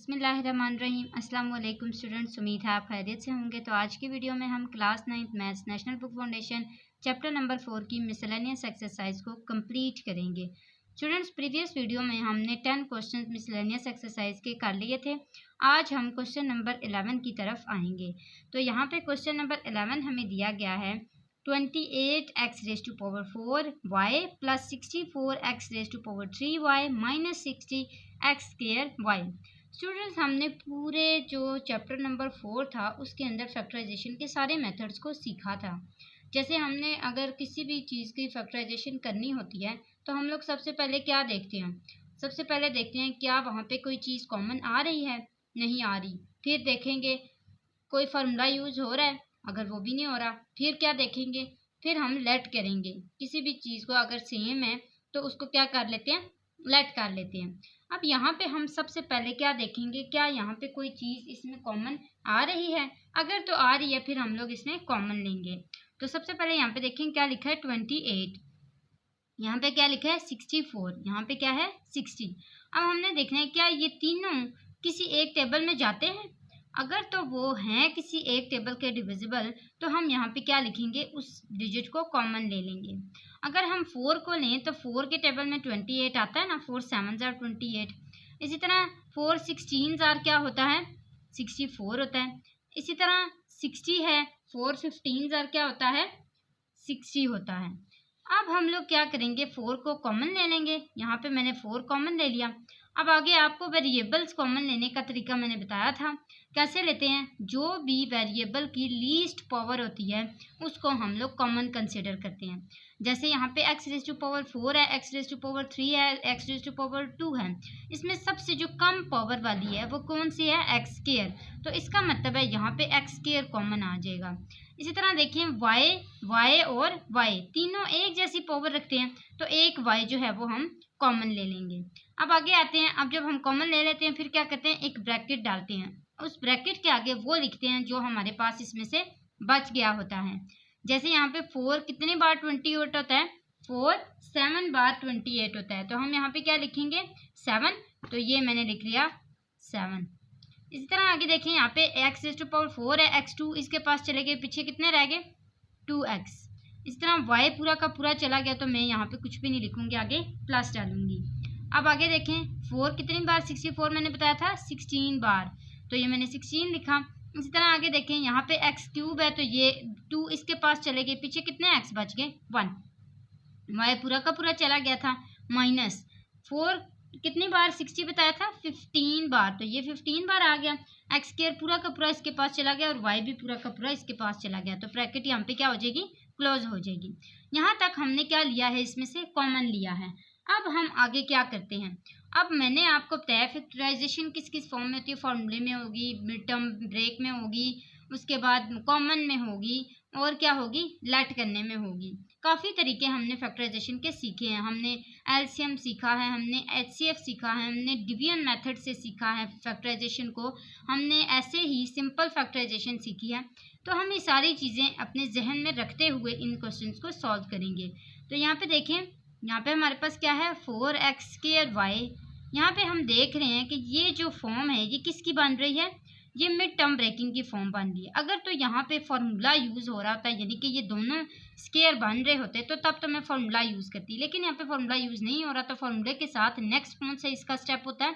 बिस्मिल्लाहिर्रहमानिर्रहीम। अस्सलाम वालेकुम स्टूडेंट्स, उम्मीद है आप खैरियत से होंगे। तो आज की वीडियो में हम class 9th maths national book foundation chapter number 4 की मिसलेनियस एक्सरसाइज को कंप्लीट करेंगे। स्टूडेंट्स, प्रीवियस वीडियो में हमने 10 क्वेश्चन मिसलेनियस एक्सरसाइज के कर लिए थे। आज हम क्वेश्चन नंबर 11 की तरफ आएंगे। तो यहाँ पे क्वेश्चन नंबर 11 हमें दिया गया है 28x⁴ y plus 64x⁴3y minus 60x²y। Students, हमने पूरे जो चैप्टर नंबर 4 था उसके अंदर फैक्टराइजेशन के सारे मेथड्स को सीखा था। जैसे हमने अगर किसी भी चीज़ की फैक्टराइजेशन करनी होती है तो हम लोग सबसे पहले क्या देखते हैं? सबसे पहले देखते हैं क्या वहाँ पे कोई चीज़ कॉमन आ रही है, नहीं आ रही। फिर देखेंगे कोई फार्मूला यूज़ हो रहा है, अगर वो भी नहीं हो रहा फिर क्या देखेंगे? फिर हम लेट करेंगे। किसी भी चीज़ को अगर सेम है तो उसको क्या कर लेते हैं? लेट कर लेते हैं। अब यहाँ पे हम सबसे पहले क्या देखेंगे? क्या यहाँ पे कोई चीज़ इसमें कॉमन आ रही है? अगर तो आ रही है फिर हम लोग इसमें कॉमन लेंगे। तो सबसे पहले यहाँ पे देखें क्या लिखा है 28, यहाँ पे क्या लिखा है 64, यहाँ पे क्या है 60। अब हमने देखना है क्या ये तीनों किसी एक टेबल में जाते हैं। अगर तो वो हैं किसी एक टेबल के डिविजिबल तो हम यहाँ पे क्या लिखेंगे? उस डिजिट को कॉमन ले लेंगे। अगर हम 4 को लें तो 4 के टेबल में 28 आता है ना, 4 7 are 28। इसी तरह 4 16 are क्या होता है? 64 होता है। इसी तरह 60 है, 4 15 are क्या होता है? 60 होता है। अब हम लोग क्या करेंगे? 4 को कॉमन ले लेंगे। यहाँ पे मैंने 4 कॉमन ले लिया। अब आगे आपको वेरिएबल्स कॉमन लेने का तरीका मैंने बताया था। कैसे लेते हैं? जो भी वेरिएबल की लीस्ट पावर होती है उसको हम लोग कॉमन कंसिडर करते हैं। जैसे यहाँ पे x⁴ है, x⁴ है, x⁴ है। इसमें सबसे जो कम पावर वाली है वो कौन सी है? x²। तो इसका मतलब है यहाँ पे x² कॉमन आ जाएगा। इसी तरह देखिए y और y तीनों एक जैसी पावर रखते हैं तो एक y जो है वो हम कॉमन ले लेंगे। अब आगे आते हैं। अब जब हम कॉमन ले लेते हैं फिर क्या करते हैं? एक ब्रैकेट डालते हैं। उस ब्रैकेट के आगे वो लिखते हैं जो हमारे पास इसमें से बच गया होता है। जैसे यहाँ पे 4 कितने बार 28 होता है? 4 7 बार 28 होता है। तो हम यहाँ पे क्या लिखेंगे? 7। तो ये मैंने लिख लिया 7। इसी तरह आगे देखें, यहाँ पे x⁴ है, x2 इसके पास चले गए, पीछे कितने रह गए? 2x। इस तरह y पूरा का पूरा चला गया तो मैं यहाँ पे कुछ भी नहीं लिखूंगी, आगे प्लस डालूंगी। अब आगे देखें 4 कितनी बार 64 मैंने बताया था 16 बार, तो ये मैंने 16 लिखा। इसी तरह आगे देखें यहाँ पे x³ है तो ये 2 इसके पास चले गए, पीछे कितने x बच गए? 1। y पूरा का पूरा चला गया था माइनस 4 कितनी बार 60 बताया था 15 बार, तो ये 15 बार आ गया। x² पूरा का पूरा इसके पास चला गया और y भी पूरा का पूरा इसके पास चला गया। तो ब्रैकेट यहाँ पे क्या हो जाएगी? क्लोज हो जाएगी। यहाँ तक हमने क्या लिया है? इसमें से कॉमन लिया है। अब हम आगे क्या करते हैं? अब मैंने आपको बताया फैक्टराइजेशन किस किस फॉर्म में होती है। फॉर्मूले में होगी, मिड टर्म ब्रेक में होगी, उसके बाद कॉमन में होगी और क्या होगी? लेट करने में होगी। काफ़ी तरीके हमने फैक्टराइजेशन के सीखे हैं। हमने एलसीएम सीखा है, हमने एचसीएफ सीखा है, हमने डिवीजन मेथड से सीखा है फैक्टराइजेशन को, हमने ऐसे ही सिंपल फैक्टराइजेशन सीखी है। तो हम ये सारी चीज़ें अपने जहन में रखते हुए इन क्वेश्चंस को सॉल्व करेंगे। तो यहाँ पे देखें, यहाँ पे हमारे पास क्या है? 4x²y। यहाँ पे हम देख रहे हैं कि ये जो फॉर्म है ये किसकी बन रही है? ये मिड टर्म ब्रेकिंग की फॉर्म बन रही है। अगर तो यहाँ पे फार्मूला यूज़ हो रहा होता है, यानी कि ये दोनों स्क्वायर बन रहे होते तो तब तो मैं फार्मूला यूज़ करती, लेकिन यहाँ पे फार्मूला यूज़ नहीं हो रहा। तो फार्मूले के साथ नेक्स्ट कौन सा इसका स्टेप होता है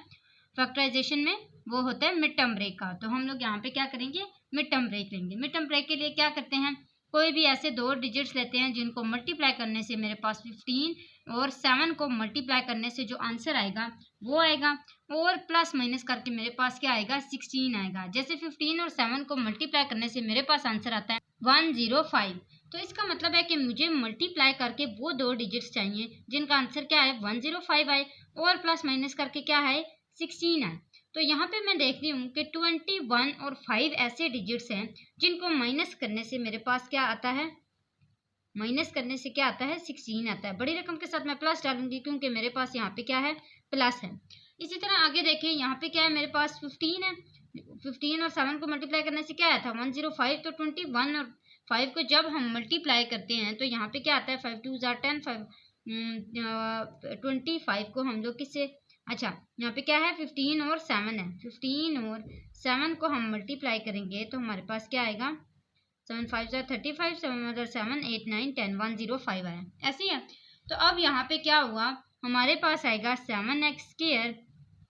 फैक्टराइजेशन में? वो होता है मिड टर्म ब्रेक का। तो हम लोग यहाँ पे क्या करेंगे? मिड टर्म ब्रेक लेंगे। मिड टर्म ब्रेक के लिए क्या करते हैं? कोई भी ऐसे 2 डिजिट्स लेते हैं जिनको मल्टीप्लाई करने से मेरे पास 15 और 7 को मल्टीप्लाई करने से जो आंसर आएगा वो आएगा, और प्लस माइनस करके मेरे पास क्या आएगा? 16 आएगा। जैसे 15 और 7 को मल्टीप्लाई करने से मेरे पास आंसर आता है 105। तो इसका मतलब है कि मुझे मल्टीप्लाई करके वो 2 डिजिट्स चाहिए जिनका आंसर क्या है? 105 आए, और प्लस माइनस करके क्या है? 16 आए। तो यहाँ पे मैं देख रही हूँ कि 21 और 5 ऐसे डिजिट्स हैं जिनको माइनस करने से मेरे पास क्या आता है? माइनस करने से क्या आता है? 16 आता है। बड़ी रकम के साथ मैं प्लस डालूंगी क्योंकि मेरे पास यहाँ पे क्या है? प्लस है। इसी तरह आगे देखें, यहाँ पे क्या है? मेरे पास 15 है। 15 और 7 को मल्टीप्लाई करने से क्या आया था? 105। तो 21 और 5 को जब हम मल्टीप्लाई करते हैं तो यहाँ पे क्या आता है? 5 2 10, 25 को हम लोग किससे अच्छा, यहाँ पे क्या है 15 और 7 है। 15 और 7 को हम मल्टीप्लाई करेंगे तो हमारे पास क्या आएगा, 7 5 ज़ा 35, 7 7 8 9 10 105 आया, ऐसे ही है। तो अब यहाँ पे क्या हुआ, हमारे पास आएगा 7x²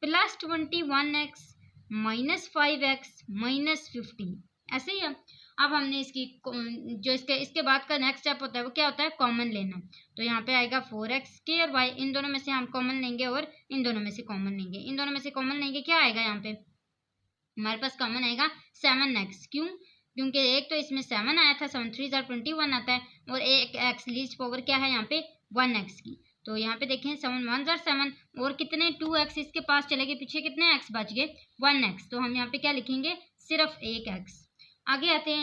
plus 21x minus 5x minus 15, ऐसे ही है। अब हमने इसकी जो इसके बाद का नेक्स्ट स्टेप होता है वो क्या होता है, कॉमन लेना। तो यहाँ पे आएगा 4x² इन दोनों में से हम कॉमन लेंगे और इन दोनों में से कॉमन लेंगे। इन दोनों में से कॉमन लेंगे, क्या आएगा यहाँ पे हमारे पास कॉमन आएगा 7x। क्यों, क्योंकि एक तो इसमें 7 आया था, 7 3 ज़ा 21 आता है, और एक x लीस्ट पावर क्या है यहाँ पे 1x की। तो यहाँ पे देखें 7 1 ज़ा 7 और कितने 2x इसके पास चले गए, पीछे कितने x बच गए 1x। तो हम यहाँ पे क्या लिखेंगे, सिर्फ एक x। आगे आते हैं,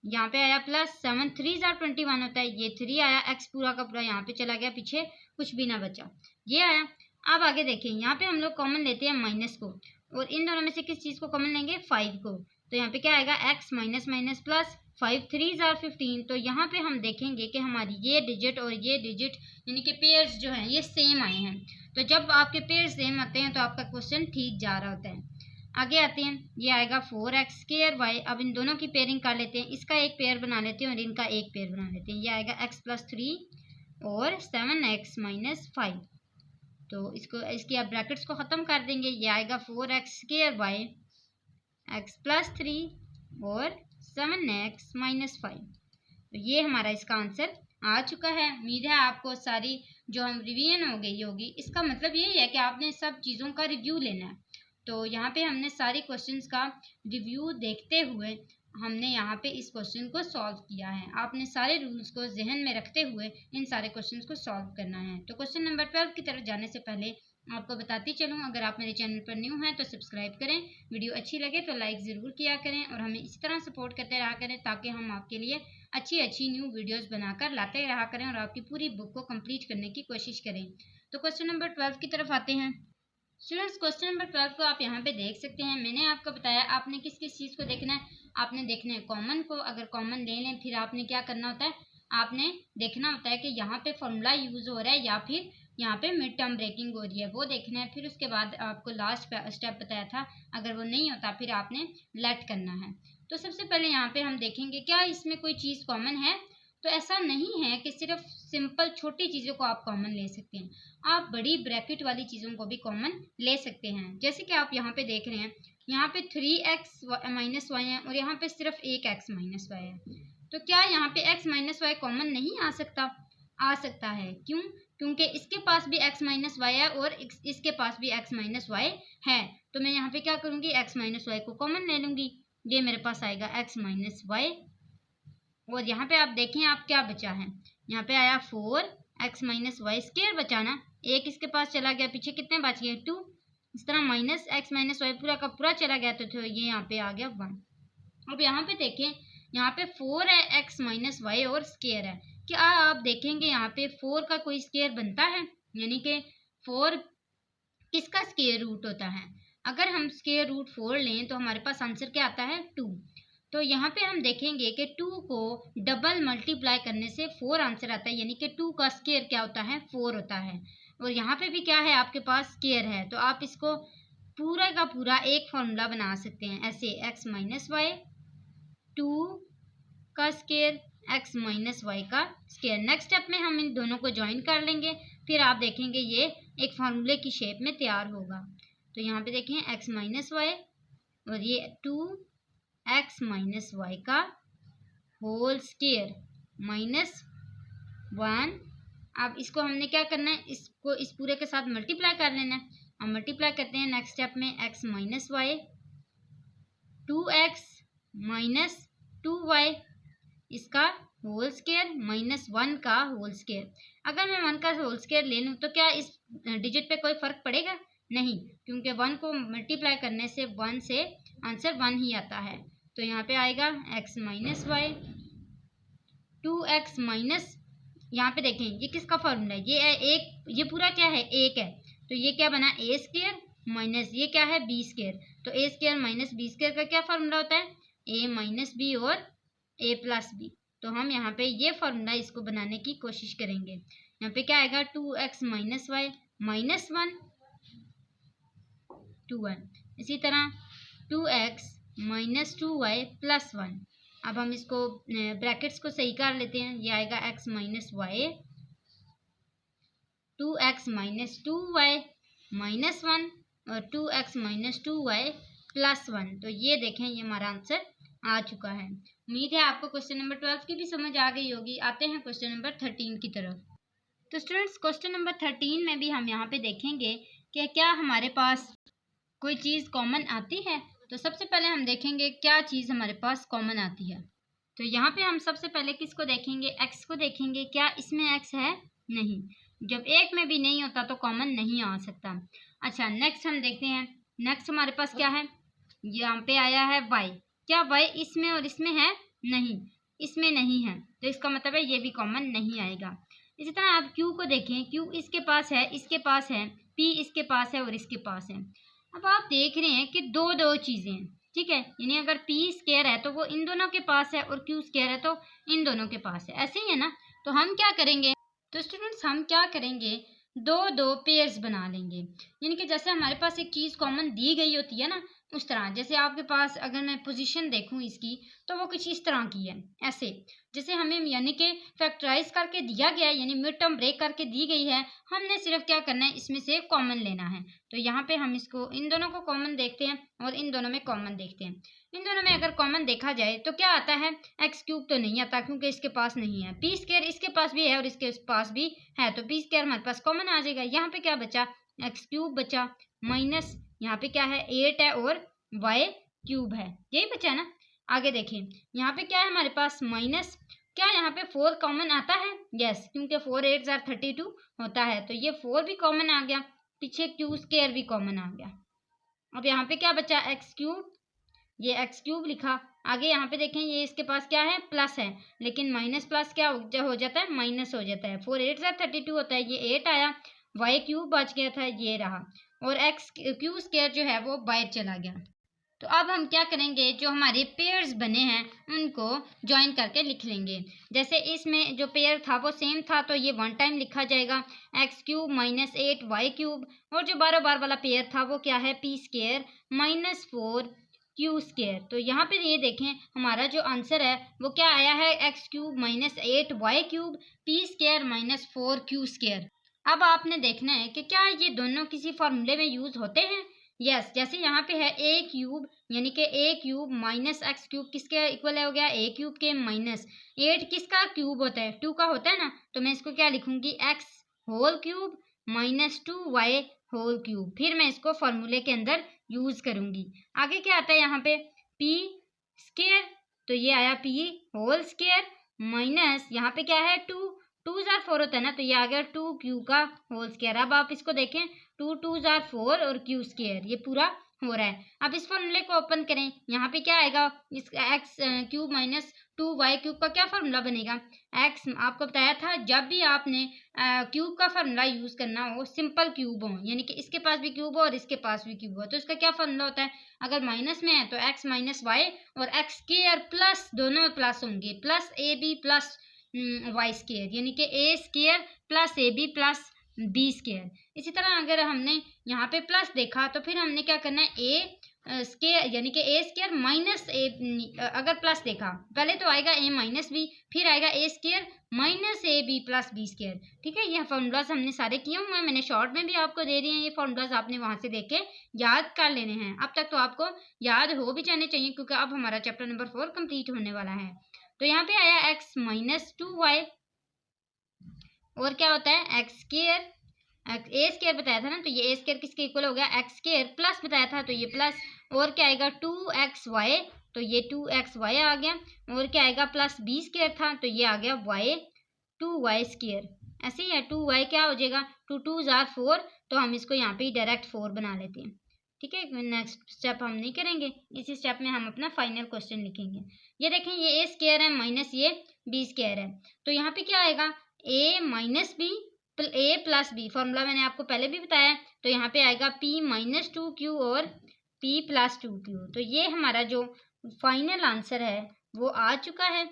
यहाँ पे आया प्लस 7 3 ज़ा 21 होता है, ये 3 आया, x पूरा का पूरा यहाँ पे चला गया, पीछे कुछ भी ना बचा, ये आया। अब आगे देखें, यहाँ पे हम लोग कॉमन लेते हैं माइनस को, और इन दोनों में से किस चीज़ को कॉमन लेंगे, 5 को। तो यहाँ पे क्या आएगा x माइनस माइनस प्लस 5 3 ज़ा 15। तो यहाँ पे हम देखेंगे कि हमारी ये डिजिट और ये डिजिट यानी कि पेयर्स जो हैं ये सेम आए हैं। तो जब आपके पेयर सेम आते हैं तो आपका क्वेश्चन ठीक जा रहा होता है। आगे आते हैं, ये आएगा 4x²y। अब इन दोनों की पेयरिंग कर लेते हैं, इसका एक पेयर बना लेते हैं और इनका एक पेयर बना लेते हैं। ये आएगा x प्लस 3 और 7x माइनस 5। तो इसकी आप ब्रैकेट्स को ख़त्म कर देंगे, ये आएगा 4x² x प्लस 3 और 7x माइनस 5। तो ये हमारा इसका आंसर आ चुका है। उम्मीद है आपको सारी जो हम रिवीजन हो गई होगी। इसका मतलब यही है कि आपने सब चीज़ों का रिव्यू लेना है। तो यहाँ पे हमने सारे क्वेश्चंस का रिव्यू देखते हुए हमने यहाँ पे इस क्वेश्चन को सॉल्व किया है। आपने सारे रूल्स को जहन में रखते हुए इन सारे क्वेश्चंस को सॉल्व करना है। तो क्वेश्चन नंबर 12 की तरफ जाने से पहले आपको बताती चलूँ, अगर आप मेरे चैनल पर न्यू हैं तो सब्सक्राइब करें, वीडियो अच्छी लगे तो लाइक ज़रूर किया करें और हमें इसी तरह सपोर्ट करते रहा करें ताकि हम आपके लिए अच्छी न्यू वीडियोस बनाकर लाते रहा करें और आपकी पूरी बुक को कंप्लीट करने की कोशिश करें। तो क्वेश्चन नंबर 12 की तरफ आते हैं। स्टूडेंट्स, क्वेश्चन नंबर 12 को आप यहाँ पे देख सकते हैं। मैंने आपको बताया आपने किस किस चीज़ को देखना है, आपने देखना है कॉमन को। अगर कॉमन ले लें फिर आपने क्या करना होता है, आपने देखना होता है कि यहाँ पे फॉर्मूला यूज़ हो रहा है या फिर यहाँ पे मिड टर्म ब्रेकिंग हो रही है, वो देखना है। फिर उसके बाद आपको लास्ट स्टेप बताया था, अगर वो नहीं होता फिर आपने लेट करना है। तो सबसे पहले यहाँ पे हम देखेंगे क्या इसमें कोई चीज़ कॉमन है। तो ऐसा नहीं है कि सिर्फ सिंपल छोटी चीज़ों को आप कॉमन ले सकते हैं, आप बड़ी ब्रैकेट वाली चीज़ों को भी कॉमन ले सकते हैं। जैसे कि आप यहाँ पे देख रहे हैं, यहाँ पे 3x माइनस वाई है और यहाँ पे सिर्फ एक x माइनस वाई है। तो क्या यहाँ पे x माइनस वाई कॉमन नहीं आ सकता? आ सकता है। क्यों? क्योंकि इसके पास भी x माइनस वाई है और इसके पास भी x माइनस वाई है। तो मैं यहाँ पे क्या करूँगी, x माइनस वाई को कॉमन ले लूँगी, ये मेरे पास आएगा x माइनस वाई। और यहाँ पे आप देखें आप क्या बचा है, यहाँ पे आया 4x माइनस वाई स्क्वायर बचाना, एक इसके पास चला गया, पीछे कितने बच गए 2। इस तरह माइनस x माइनस वाई पूरा का पूरा चला गया तो ये यहाँ पे आ गया 1। अब यहाँ पे देखें, यहाँ पे 4 है x माइनस वाई और स्क्वायर है। क्या आप देखेंगे यहाँ पे 4 का कोई स्क्वायर बनता है, यानी कि 4 किसका स्क्वायर रूट होता है। अगर हम स्क्वायर रूट 4 लें तो हमारे पास आंसर क्या आता है 2। तो यहाँ पे हम देखेंगे कि 2 को डबल मल्टीप्लाई करने से 4 आंसर आता है, यानी कि 2 का स्क्वायर क्या होता है 4 होता है। और यहाँ पे भी क्या है आपके पास स्क्वायर है, तो आप इसको पूरा का पूरा एक फॉर्मूला बना सकते हैं ऐसे, x माइनस वाई 2 का स्क्वायर x माइनस वाई का स्क्वायर। नेक्स्ट स्टेप में हम इन दोनों को ज्वाइन कर लेंगे, फिर आप देखेंगे ये एक फार्मूले की शेप में तैयार होगा। तो यहाँ पे देखें x माइनस वाई और ये 2x माइनस वाई का होल स्क्वायर माइनस 1। अब इसको हमने क्या करना है, इसको इस पूरे के साथ मल्टीप्लाई कर लेना है। अब मल्टीप्लाई करते हैं नेक्स्ट स्टेप में, x minus y 2x minus 2y इसका होल स्क्वायर माइनस 1 का होल स्क्वायर। अगर मैं 1 का होल स्क्वायर ले लूँ तो क्या इस डिजिट पे कोई फ़र्क पड़ेगा? नहीं, क्योंकि 1 को मल्टीप्लाई करने से 1 से आंसर 1 ही आता है। तो यहाँ पे आएगा x minus y 2x minus, यहाँ पे देखें ये किसका फॉर्मूला है, ये है एक, ये पूरा क्या है एक है, तो ये क्या बना a स्क्वायर माइनस ये क्या है b स्क्वायर। तो a square minus b square का क्या फॉर्मूला होता है, a माइनस बी और a प्लस बी। तो हम यहाँ पे ये फॉर्मूला इसको बनाने की कोशिश करेंगे। यहाँ पे क्या आएगा 2x minus Y minus 1 2y। इसी तरह 2x माइनस 2y प्लस 1। अब हम इसको ब्रैकेट्स को सही कर लेते हैं। ये आएगा x minus y, 2x minus 2y minus 1 और 2x माइनस 2y प्लस 1। तो ये देखें, ये हमारा आंसर आ चुका है। उम्मीद है आपको क्वेश्चन नंबर 12 की भी समझ आ गई होगी। आते हैं क्वेश्चन नंबर 13 की तरफ। तो स्टूडेंट्स, क्वेश्चन नंबर 13 में भी हम यहाँ पे देखेंगे कि क्या हमारे पास कोई चीज़ कॉमन आती है। तो सबसे पहले हम देखेंगे क्या चीज़ हमारे पास कॉमन आती है। तो यहाँ पे हम सबसे पहले किसको देखेंगे, x को देखेंगे। क्या इसमें x है? नहीं। जब एक में भी नहीं होता तो कॉमन नहीं आ सकता। अच्छा, नेक्स्ट हम देखते हैं। नेक्स्ट हमारे पास क्या है, यहाँ पे आया है y। क्या y इसमें और इसमें है? नहीं, इसमें नहीं है, तो इसका मतलब है ये भी कॉमन नहीं आएगा। इसी तरह आप q को देखें। q इसके पास है, इसके पास है, p इसके पास है और इसके पास है। अब आप देख रहे हैं कि दो दो चीज़ें हैं, ठीक है। यानी अगर p स्क्वायर है तो वो इन दोनों के पास है और q स्क्वायर है तो इन दोनों के पास है, ऐसे ही है ना। तो हम क्या करेंगे, तो स्टूडेंट्स हम क्या करेंगे, दो दो पेयर्स बना लेंगे। यानी कि जैसे हमारे पास एक चीज़ कॉमन दी गई होती है ना, उस तरह। जैसे आपके पास अगर मैं पोजीशन देखूं इसकी, तो वो कुछ इस तरह की है, ऐसे जैसे हमें यानी कि फैक्टराइज करके दिया गया है, यानी मिड टर्म ब्रेक करके दी गई है। हमने सिर्फ क्या करना है, इसमें से कॉमन लेना है। तो यहाँ पे हम इसको इन दोनों को कॉमन देखते हैं और इन दोनों में कॉमन देखते हैं। इन दोनों में अगर कॉमन देखा जाए तो क्या आता है, एक्स क्यूब तो नहीं आता क्योंकि इसके पास नहीं है। पी स्क्वायर इसके पास भी है और इसके पास भी है, तो पी स्क्वायर हमारे पास कॉमन आ जाएगा। यहाँ पे क्या बचा, एक्स क्यूब बचा, माइनस यहाँ पे क्या है 8 है और वाई क्यूब है, यही बचा है ना। आगे देखें, यहाँ पे क्या है हमारे पास माइनस, क्या यहाँ पे 4 कॉमन आता है? यस, क्योंकि 4 8 32 होता है, तो ये 4 भी कॉमन आ गया, पीछे क्यू स्क्वायर भी कॉमन आ गया। अब यहाँ पे क्या बचा, एक्स क्यूब, ये एक्स क्यूब लिखा। आगे यहाँ पे देखें, ये इसके पास क्या है, प्लस है, लेकिन माइनस प्लस क्या हो जाता है, माइनस हो जाता है। 4 8 32 होता है, ये 8 आया, वाई क्यूब बच गया था, ये रहा, और एक्स क्यू स्क्वायर जो है वो बाहर चला गया। तो अब हम क्या करेंगे, जो हमारे पेयर्स बने हैं उनको ज्वाइन करके लिख लेंगे। जैसे इसमें जो पेयर था वो सेम था, तो ये 1 टाइम लिखा जाएगा, x cube minus 8 y cube. और जो बार बार वाला पेयर था वो क्या है, P square minus 4 q square. तो यहाँ पे ये देखें, हमारा जो आंसर है वो क्या आया है, x cube minus 8 y cube, p square minus 4 q square. अब आपने देखना है कि क्या ये दोनों किसी फॉर्मूले में यूज होते हैं। यस, जैसे यहाँ पे है ए क्यूब, यानी कि ए क्यूब माइनस एक्स क्यूब किसके इक्वल हो गया, ए क्यूब के, माइनस 8 किसका क्यूब होता है, 2 का होता है ना। तो मैं इसको क्या लिखूंगी, x whole cube minus 2 y whole cube. फिर मैं इसको फॉर्मूले के अंदर यूज करूंगी। आगे क्या आता है यहाँ पे, पी स्क्वायर, तो ये आया पी होल स्क्वायर माइनस यहाँ पे क्या है 2 2 जार 4 होता है ना, तो ये आ गया 2 क्यू का होल स्क्वायर। अब आप इसको देखें, 2 2 जार 4 और क्यू स्क्वायर, ये पूरा हो रहा है। अब इस फॉर्मूले को ओपन करें, यहाँ पे क्या आएगा, इस x cube minus 2 y cube का क्या फॉर्मूला बनेगा। एक्स आपको बताया था, जब भी आपने क्यूब का फॉर्मूला यूज करना हो, सिंपल क्यूब हो, यानी कि इसके पास भी क्यूब हो और इसके पास भी क्यूब हो, तो इसका क्या फॉर्मूला होता है, अगर माइनस में है तो एक्स माइनस वाई और एक्स स्क्वायर प्लस, दोनों में प्लस होंगे, plus a b plus y square, यानी कि a square plus a b plus b square. इसी तरह अगर हमने यहाँ पे प्लस देखा तो फिर हमने क्या करना है, ए स्क्वायर यानी कि ए स्क्वायर माइनस ए, अगर प्लस देखा पहले तो आएगा ए माइनस बी, फिर आएगा a square minus a b plus b square. ठीक है, ये फॉर्मूलाज हमने सारे किए हुए हैं, मैंने शॉर्ट में भी आपको दे दिए हैं। ये फॉर्मूलाज आपने वहाँ से देख के याद कर लेने हैं। अब तक तो आपको याद हो भी जाने चाहिए, क्योंकि अब हमारा चैप्टर नंबर 4 कंप्लीट होने वाला है। तो यहाँ पे आया एक्स माइनस 2 वाई, और क्या होता है एक्स स्क्वायर, ए स्क्वायर बताया था ना, तो ये ए स्क्वायर किसके इक्वल हो गया, एक्स स्क्वायर, प्लस बताया था तो ये प्लस, और क्या आएगा 2xy, तो ये 2xy आ गया, और क्या आएगा प्लस बी स्क्वायर था तो ये आ गया y 2y स्क्वायर। ऐसे ही है, 2y क्या हो जाएगा, 2 2 जार 4, तो हम इसको यहाँ पे डायरेक्ट 4 बना लेते हैं। ठीक है, नेक्स्ट स्टेप हम नहीं करेंगे, इसी स्टेप में हम अपना फाइनल क्वेश्चन लिखेंगे। ये देखें, ये ए स्क्वायर है माइनस ये बी स्क्वायर है, तो यहाँ पे क्या आएगा, ए माइनस बी ए प्लस बी, फॉर्मूला मैंने आपको पहले भी बताया, तो यहाँ पे आएगा p माइनस 2q और p प्लस 2q। तो ये हमारा जो फाइनल आंसर है वो आ चुका है,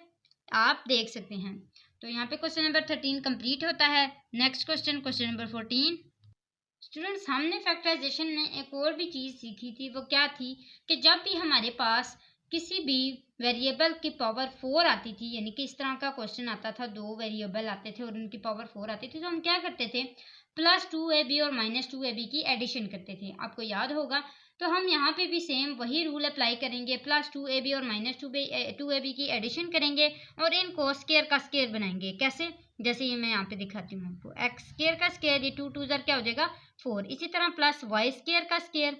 आप देख सकते हैं। तो यहाँ पे क्वेश्चन नंबर 13 कंप्लीट होता है। Next question, question number 14। Students, हमने फैक्टराइजेशन में एक और भी चीज़ सीखी थी, वो क्या थी कि जब भी हमारे पास किसी भी वेरिएबल की पावर 4 आती थी, यानी कि इस तरह का क्वेश्चन आता था, दो वेरिएबल आते थे और उनकी पावर 4 आती थी, तो हम क्या करते थे, +2ab और -2ab की एडिशन करते थे। आपको याद होगा, तो हम यहाँ पे भी सेम वही रूल अप्लाई करेंगे, +2ab और -2ab की एडिशन करेंगे और इनको स्केयर का स्केयर बनाएंगे। कैसे? जैसे ये मैं यहाँ पे दिखाती हूँ आपको, एक्स स्केयर का स्केयर, ये 2 2 ज़र क्या हो जाएगा 4। इसी तरह प्लस वाई स्केयर का स्केयर,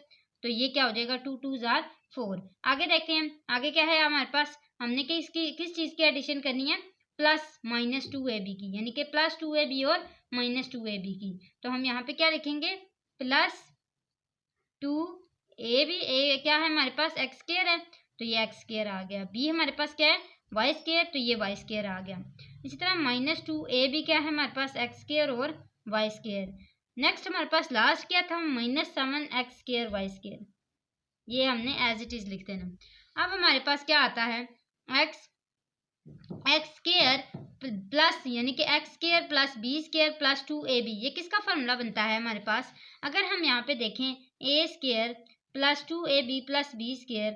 तो ये क्या हो जाएगा 2 2 ज़र 4। आगे देखते हैं, आगे क्या है हमारे पास, हमने किस चीज़ की एडिशन करनी है, +-2ab की, यानी कि +2ab और -2ab की। तो हम यहाँ पे क्या लिखेंगे, +2ab, ए क्या है हमारे पास एक्स स्केयर है, तो ये एक्स स्केयर आ गया, बी हमारे पास क्या है वाई स्केयर, तो ये वाई स्केयर आ गया। इसी तरह -2ab क्या है हमारे पास एक्स स्केयर और वाई स्केयर। नेक्स्ट हमारे पास लास्ट क्या था, -7 एक्स स्केयर वाई स्केयर, ये हमने एज इट इज लिख देना। अब हमारे पास क्या आता है, एक्स स्केयर प्लस, यानी कि x square plus b square plus 2ab, ये किसका फॉर्मूला बनता है हमारे पास, अगर हम यहाँ पे देखें a square plus 2ab plus b square,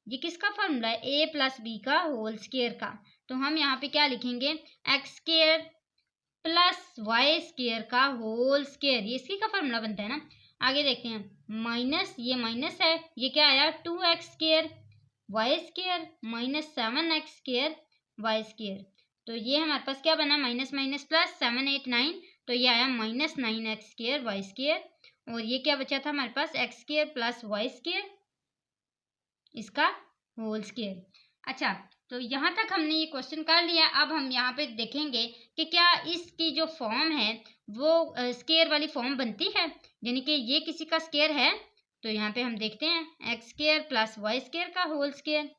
ये किसका फॉर्मूला है, ए प्लस बी का होल स्केयर का। तो हम यहाँ पे क्या लिखेंगे, x square plus y square का होल स्केयर, ये इसकी का फॉर्मूला बनता है ना। आगे देखते हैं, माइनस, ये माइनस है, ये क्या आया 2x square y square -7x square y square, तो ये हमारे पास क्या बना, माइनस माइनस प्लस 7 8 9, तो ये आया -9x स्केयर वाई स्केयर, और ये क्या बचा था हमारे पास, x square plus y square, इसका होल स्केयर। अच्छा, तो यहाँ तक हमने ये क्वेश्चन कर लिया। अब हम यहाँ पे देखेंगे कि क्या इसकी जो फॉर्म है वो स्केयर वाली फॉर्म बनती है, यानी कि ये किसी का स्केयर है। तो यहाँ पे हम देखते हैं, x square plus y square का होल स्केयर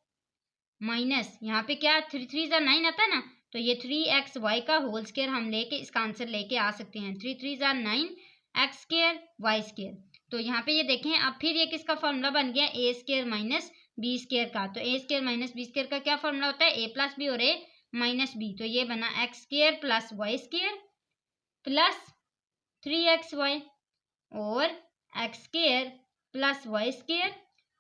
माइनस, यहाँ पे क्या 3 3 ज़ा 9 आता है ना, तो ये 3xy का होल स्केयर हम लेके इसका आंसर लेके आ सकते हैं, 3 3 ज़ा 9 एक्स स्केयर वाई स्केयर। तो यहाँ पे ये देखें, अब फिर ये किसका फॉर्मूला बन गया, ए स्केयर माइनस बी स्केयर का। तो ए स्केयर माइनस बी स्केयर का क्या फॉर्मूला होता है, ए प्लस बी और ए माइनस बी, तो ये बना x square plus y square plus 3xy और x square plus y square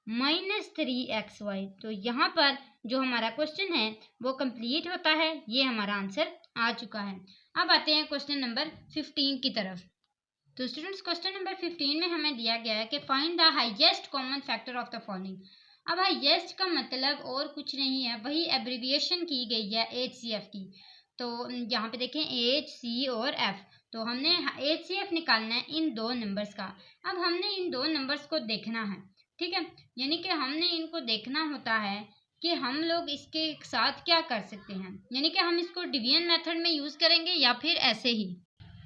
-3xy। तो यहाँ पर जो हमारा क्वेश्चन है वो कंप्लीट होता है, ये हमारा आंसर आ चुका है। अब आते हैं क्वेश्चन नंबर 15 की तरफ। तो स्टूडेंट्स, क्वेश्चन नंबर 15 में हमें दिया गया है कि find the highest common factor of the following. अब हाईएस्ट का मतलब और कुछ नहीं है, वही एब्रीविएशन की गई है HCF की। तो यहाँ पे देखें HC और F, तो हमने HCF निकालना है इन दो नंबर्स का। अब हमने इन दो नंबर्स को देखना है, ठीक है, यानी कि हमने इनको देखना होता है कि हम लोग इसके साथ क्या कर सकते हैं, यानी कि हम इसको डिवीजन मेथड में यूज़ करेंगे या फिर ऐसे ही।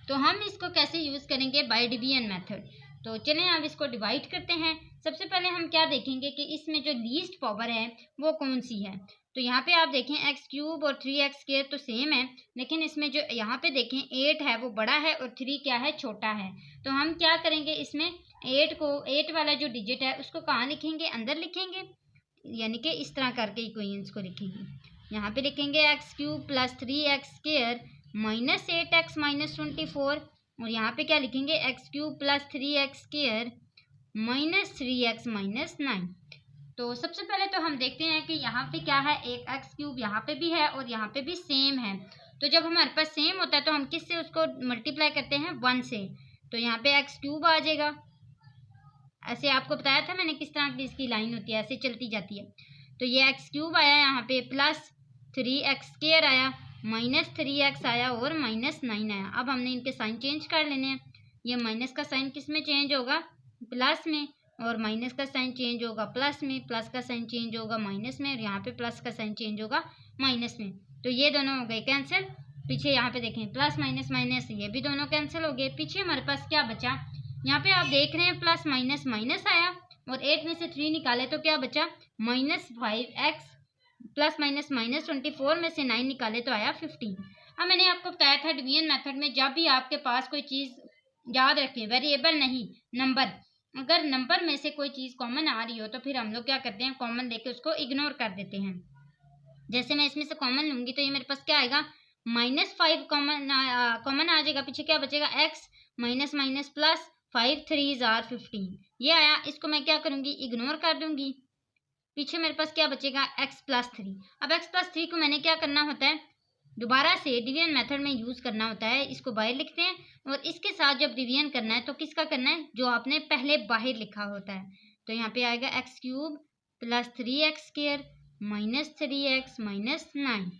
तो हम इसको कैसे यूज़ करेंगे, बाय डिवीजन मेथड। तो चलें अब इसको डिवाइड करते हैं। सबसे पहले हम क्या देखेंगे कि इसमें जो लीस्ट पावर है वो कौन सी है। तो यहाँ पे आप देखें एक्स क्यूब और 3x स्क्वायर तो सेम है, लेकिन इसमें जो यहाँ पे देखें 8 है वो बड़ा है और 3 क्या है, छोटा है। तो हम क्या करेंगे, इसमें 8 वाला जो डिजिट है उसको कहाँ लिखेंगे, अंदर लिखेंगे, यानी कि इस तरह करके इक्वेशंस को लिखेंगे। यहाँ पे लिखेंगे x cube plus 3x square -8x -24, और यहाँ पे क्या लिखेंगे, x cube plus 3x square -3x -9। तो सबसे पहले तो हम देखते हैं कि यहाँ पे क्या है, एक एक्स क्यूब यहाँ पे भी है और यहाँ पे भी सेम है। तो जब हमारे पास सेम होता है तो हम किस से उसको मल्टीप्लाई करते हैं, 1 से। तो यहाँ पे एक्स क्यूब आ जाएगा, ऐसे आपको बताया था मैंने किस तरह की इसकी लाइन होती है, ऐसे चलती जाती है। तो ये एक्स क्यूब आया, यहाँ पे प्लस 3x स्क्वायर आया, -3x आया और -9 आया। अब हमने इनके साइन चेंज कर लेने हैं। ये माइनस का साइन किस में चेंज होगा, प्लस में, और माइनस का साइन चेंज होगा प्लस में, प्लस का साइन चेंज होगा माइनस में, और यहाँ पे प्लस का साइन चेंज होगा माइनस में। तो ये दोनों हो गए कैंसिल। पीछे यहाँ पे देखें प्लस माइनस माइनस, ये भी दोनों कैंसिल हो गए। पीछे हमारे पास क्या बचा, यहाँ पे आप देख रहे हैं प्लस माइनस माइनस आया और 8 में से 3 निकाले तो क्या बचा, -5x, प्लस माइनस -24 में से 9 निकाले तो आया 15। अब मैंने आपको बताया था डिवीजन मेथड में जब भी आपके पास कोई चीज़, याद रखें वेरिएबल नहीं नंबर, अगर नंबर में से कोई चीज़ कॉमन आ रही हो तो फिर हम लोग क्या करते हैं, कॉमन लेके उसको इग्नोर कर देते हैं। जैसे मैं इसमें से कॉमन लूँगी तो ये मेरे पास क्या आएगा, -5 कॉमन आ जाएगा, पीछे क्या बचेगा, x माइनस माइनस प्लस 5 3 ज़ार 15 ये आया। इसको मैं क्या करूँगी, इग्नोर कर दूँगी। पीछे मेरे पास क्या बचेगा, x+3। अब x+3 को मैंने क्या करना होता है, दोबारा से डिवीजन मेथड में यूज़ करना होता है। इसको बाहर लिखते हैं और इसके साथ जब डिवीजन करना है तो किसका करना है, जो आपने पहले बाहर लिखा होता है। तो यहाँ पे आएगा x³ + 3x² - 3x - 9।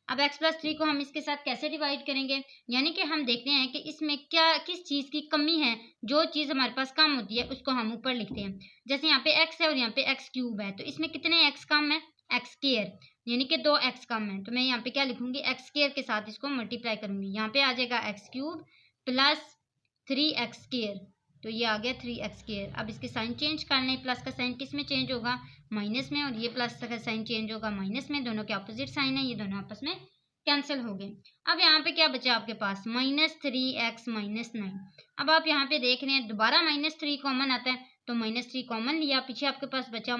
अब x+3 को हम इसके साथ कैसे डिवाइड करेंगे, यानी कि हम देखते हैं कि इसमें क्या किस चीज़ की कमी है। जो चीज़ हमारे पास कम होती है उसको हम ऊपर लिखते हैं। जैसे यहाँ पे x है और यहाँ पे x³ है, तो इसमें कितने x कम है, x², यानी कि 2 x कम है। तो मैं यहाँ पे क्या लिखूंगी, x² के साथ इसको मल्टीप्लाई करूंगी। यहाँ पे आ जाएगा x³ + 3x², तो ये आ गया 3x²। अब इसके साइन चेंज कर लें, प्लस का साइन किस में चेंज होगा, माइनस में, और ये प्लस का साइन चेंज होगा माइनस में। दोनों के अपोजिट साइन है, ये दोनों आपस में कैंसिल हो गए। अब यहाँ पे क्या बचा आपके पास, -3x - 9। अब आप यहाँ पे देख रहे हैं दोबारा -3 कॉमन आता है, तो -3 कॉमन लिया, पीछे आपके पास बचा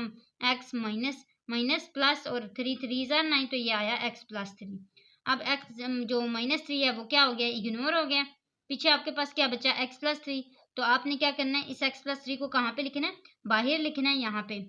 x माइनस प्लस और 3 3 ज़ार 9, तो ये आया x+3। अब x जो -3 है वो क्या हो गया, इग्नोर हो गया। पीछे आपके पास क्या बचा, x+3। तो आपने क्या करना है, इस x+3 को कहाँ पे लिखना है, बाहर लिखना है यहाँ पे।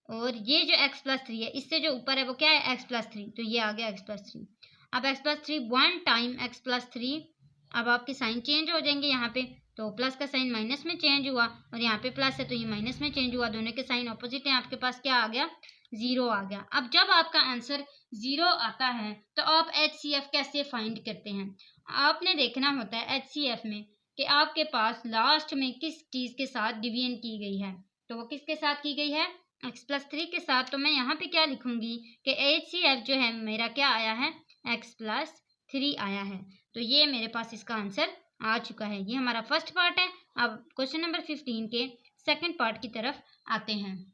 और ये जो x+3 है इससे जो ऊपर है वो क्या है, x+3, तो ये आ गया x+3। अब x+3 1 टाइम x+3, अब आपके साइन चेंज हो जाएंगे यहाँ पे। तो प्लस का साइन माइनस में चेंज हुआ और यहाँ पे प्लस है तो ये माइनस में चेंज हुआ। दोनों के साइन ऑपोजिट हैं, आपके पास क्या आ गया, 0 आ गया। अब जब आपका आंसर 0 आता है तो आप HCF कैसे फाइंड करते हैं, आपने देखना होता है HCF में कि आपके पास लास्ट में किस चीज़ के साथ डिवीजन की गई है। तो वो किसके साथ की गई है, x+3 के साथ। तो मैं यहाँ पे क्या लिखूंगी कि HCF जो है मेरा क्या आया है, x+3 आया है। तो ये मेरे पास इसका आंसर आ चुका है। ये हमारा फर्स्ट पार्ट है। अब क्वेश्चन नंबर 15 के सेकंड पार्ट की तरफ आते हैं।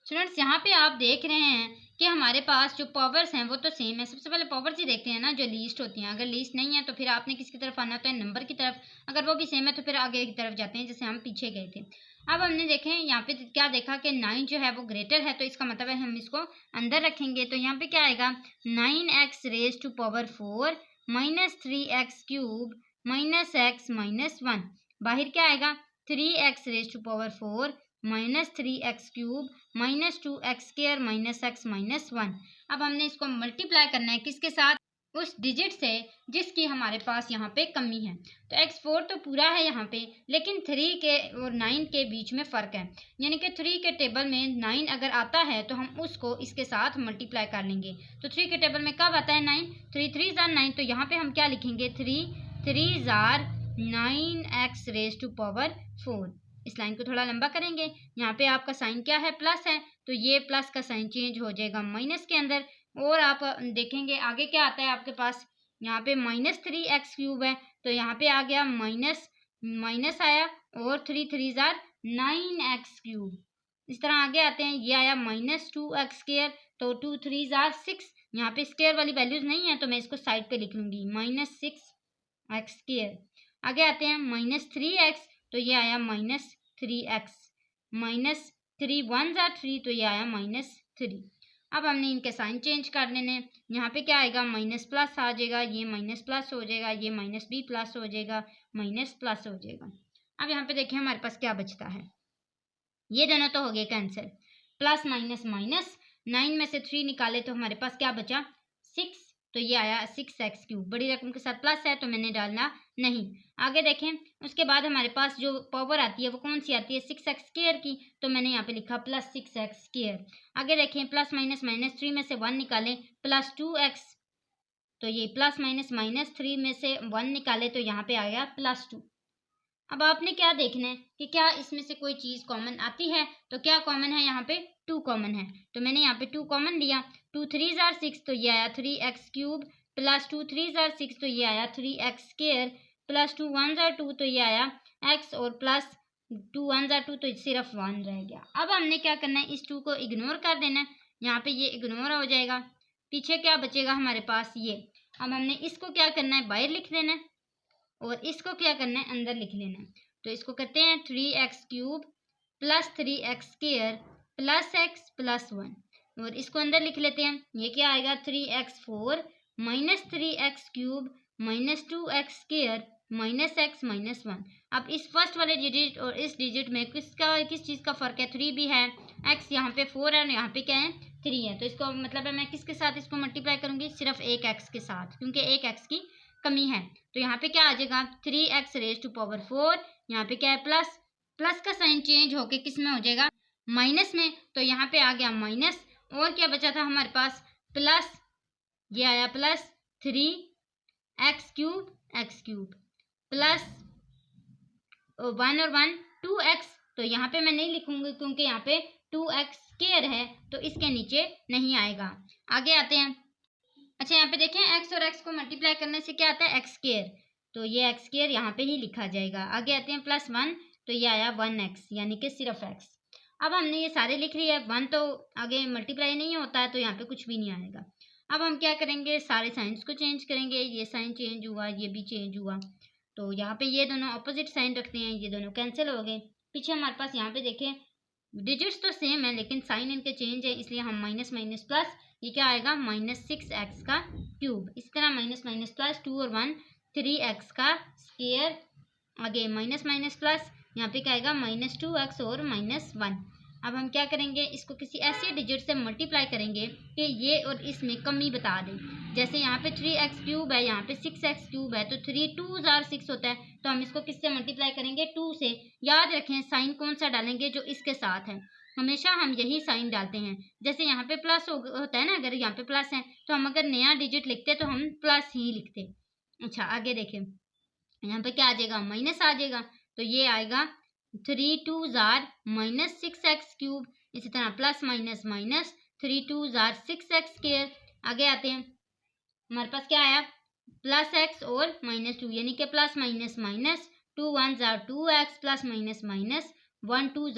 स्टूडेंट्स यहाँ पे आप देख रहे हैं कि हमारे पास जो पावर्स हैं वो तो सेम है। सबसे पहले पावर्स ही देखते हैं ना, जो लीस्ट होती हैं। अगर लीस्ट नहीं है तो फिर आपने किसकी तरफ आना होता है, नंबर की तरफ। अगर वो भी सेम है तो फिर आगे की तरफ जाते हैं, जैसे हम पीछे गए थे। अब हमने देखें यहाँ पे क्या देखा कि 9 जो है वो ग्रेटर है, तो इसका मतलब है हम इसको अंदर रखेंगे। तो यहाँ पे क्या आएगा, 9x⁻⁴ -3x³ -x -1। बाहर क्या आएगा, 3x⁻⁴ -3x³ -2x² -x -1। अब हमने इसको मल्टीप्लाई करना है किसके साथ, उस डिजिट से जिसकी हमारे पास यहाँ पे कमी है। तो x4 तो पूरा है यहाँ पे, लेकिन 3 के और 9 के बीच में फ़र्क है। यानी कि 3 के टेबल में 9 अगर आता है तो हम उसको इसके साथ मल्टीप्लाई कर लेंगे। तो 3 के टेबल में कब आता है 9, 3 3 ज़ार 9। तो यहाँ पे हम क्या लिखेंगे, 3 3 ज़ार 9x⁻⁴। इस लाइन को थोड़ा लंबा करेंगे। यहाँ पे आपका साइन क्या है, प्लस है, तो ये प्लस का साइन चेंज हो जाएगा माइनस के अंदर। और आप देखेंगे आगे क्या आता है आपके पास, यहाँ पे -3x³ है, तो यहाँ पे आ गया माइनस माइनस आया, और 3 3 ज़ार 9x³। इस तरह आगे आते हैं, ये आया -2x², तो 2 3 ज़ार 6। यहाँ पे स्क्वायर वाली वैल्यूज नहीं है तो मैं इसको साइड पे लिख लूँगी, -6x²। आगे आते हैं -3x, तो ये आया -3x, -3 1 ज़ार 3, तो ये आया -3। अब हमने इनके साइन चेंज कर लेने। यहाँ पे क्या आएगा, माइनस प्लस आ जाएगा, ये माइनस प्लस हो जाएगा, ये माइनस भी प्लस हो जाएगा, माइनस प्लस हो जाएगा। अब यहाँ पे देखिए हमारे पास क्या बचता है, ये दोनों तो हो गए कैंसिल। प्लस माइनस माइनस, 9 में से 3 निकाले तो हमारे पास क्या बचा, 6। तो ये आया 6x³। बड़ी रकम के साथ प्लस है तो मैंने डालना नहीं। आगे देखें, उसके बाद हमारे पास जो पावर आती है वो कौन सी आती है, 6x² की, तो मैंने यहाँ पे लिखा +6x²। आगे देखें, प्लस माइनस माइनस 3 में से 1 निकालें, +2x। तो ये प्लस माइनस माइनस 3 में से 1 निकाले तो यहाँ पे आ गया +2। अब आपने क्या देखना है कि क्या इसमें से कोई चीज़ कॉमन आती है। तो क्या कॉमन है, यहाँ पे 2 कॉमन है, तो मैंने यहाँ पे 2 कॉमन लिया। 2 3 ज़ार 6, तो ये आया 3x³ +2 3 ज़ार 6, तो ये आया 3x² +2 1 ज़ार 2, तो ये आया x, और +2 1 ज़ार 2, तो सिर्फ 1 रह गया। अब हमने क्या करना है, इस 2 को इग्नोर कर देना है। यहाँ पे ये इग्नोर हो जाएगा, पीछे क्या बचेगा हमारे पास, ये। अब हमने इसको क्या करना है, बाहर लिख देना है, और इसको क्या करना है, अंदर लिख लेना है। तो इसको करते हैं 3x³ +3x² +x +1, और इसको अंदर लिख लेते हैं। ये क्या आएगा, 3x4 -3x³ -2x² -x-1। अब इस फर्स्ट वाले डिजिट और इस डिजिट में किस चीज़ का फ़र्क है, 3 भी है, x यहाँ पे 4 है और यहाँ पे क्या है 3 है। तो इसको मतलब है मैं किसके साथ इसको मल्टीप्लाई करूँगी, सिर्फ एक x के साथ, क्योंकि एक x की कमी है। तो यहाँ पे क्या आ जाएगा 3x⁴, यहाँ पे क्या है प्लस, प्लस का साइन चेंज होके किस में हो जाएगा, माइनस में। तो यहाँ पे आ गया माइनस, और क्या बचा था हमारे पास प्लस, ये आया प्लस 3x³ प्लस 1 और 1 2x। तो यहाँ पे मैं नहीं लिखूंगी क्योंकि यहाँ पे 2x² है, तो इसके नीचे नहीं आएगा। आगे आते हैं। अच्छा यहाँ पे देखें x और x को मल्टीप्लाई करने से क्या आता है x², तो ये x² यहाँ पे ही लिखा जाएगा। आगे आते हैं +1, तो ये आया 1x यानी कि सिर्फ x। अब हमने ये सारे लिख लिया है, 1 तो आगे मल्टीप्लाई नहीं होता है तो यहाँ पे कुछ भी नहीं आएगा। अब हम क्या करेंगे, सारे साइंस को चेंज करेंगे। ये साइन चेंज हुआ, ये भी चेंज हुआ, तो यहाँ पे ये दोनों अपोजिट साइन रखते हैं, ये दोनों कैंसिल हो गए। पीछे हमारे पास यहाँ पे देखें डिजिट्स तो सेम है लेकिन साइन इनके चेंज है, इसलिए हम माइनस माइनस प्लस, ये क्या आएगा -6x³। इस तरह माइनस माइनस प्लस 2 और 1 3x²। आगे माइनस माइनस प्लस, यहाँ पे क्या आएगा -2x और -1। अब हम क्या करेंगे, इसको किसी ऐसे डिजिट से मल्टीप्लाई करेंगे कि ये और इसमें कमी बता दें। जैसे यहाँ पे 3x³ है, यहाँ पे 6x³ है, तो 3 2 6 होता है, तो हम इसको किससे मल्टीप्लाई करेंगे 2 से। याद रखें साइन कौन सा डालेंगे, जो इसके साथ है, हमेशा हम यही साइन डालते हैं। जैसे यहाँ पे प्लस होता है ना, अगर यहाँ पे प्लस है तो हम अगर नया डिजिट लिखते तो हम प्लस ही लिखते। अच्छा आगे देखें, यहाँ पे क्या आ जाएगा माइनस आ जाएगा, तो ये आएगा 3 2 -6x³। इसी तरह प्लस माइनस माइनस 3 2 6x²। आगे आते हैं, हमारे पास क्या आया +x और -2 यानी कि plus minus minus 2 1 2x plus minus minus 1 2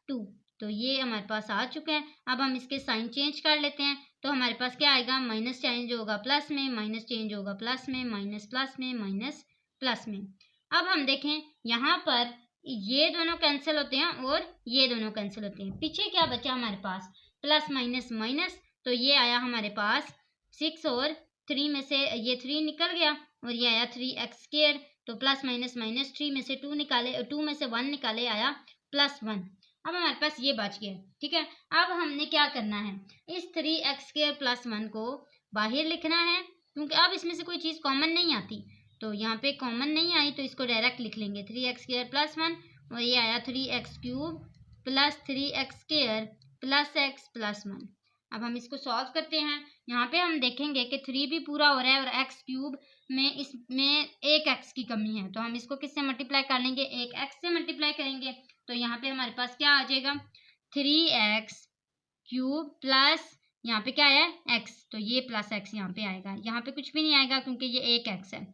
2। तो ये हमारे पास आ चुके हैं। अब हम इसके साइन चेंज कर लेते हैं, तो हमारे पास क्या आएगा, माइनस चेंज होगा प्लस में, माइनस चेंज होगा प्लस में, माइनस प्लस में, माइनस प्लस में। अब हम देखें यहाँ पर ये दोनों कैंसिल होते हैं और ये दोनों कैंसिल होते हैं। पीछे क्या बचा हमारे पास प्लस माइनस माइनस, तो ये आया हमारे पास 6 और 3 में से ये 3 निकल गया और ये आया 3x²। तो प्लस माइनस माइनस 3 में से 2 निकाले, 2 में से 1 निकाले, आया +1। अब हमारे पास ये बच गया, ठीक है। अब हमने क्या करना है, इस 3x² + 1 को बाहर लिखना है, क्योंकि अब इसमें से कोई चीज़ कॉमन नहीं आती, तो यहाँ पे कॉमन नहीं आई तो इसको डायरेक्ट लिख लेंगे 3x² + 1, और ये आया 3x³ + 3x² + x + 1। अब हम इसको सॉल्व करते हैं। यहाँ पे हम देखेंगे कि 3 भी पूरा हो रहा है और x³ में इसमें एक x की कमी है, तो हम इसको किससे मल्टीप्लाई कर लेंगे, एक x से मल्टीप्लाई करेंगे। तो यहाँ पे हमारे पास क्या आ जाएगा 3x³ प्लस यहाँ पे क्या है x, तो ये प्लस x यहाँ पे आएगा, यहाँ पे कुछ भी नहीं आएगा क्योंकि ये एक x है।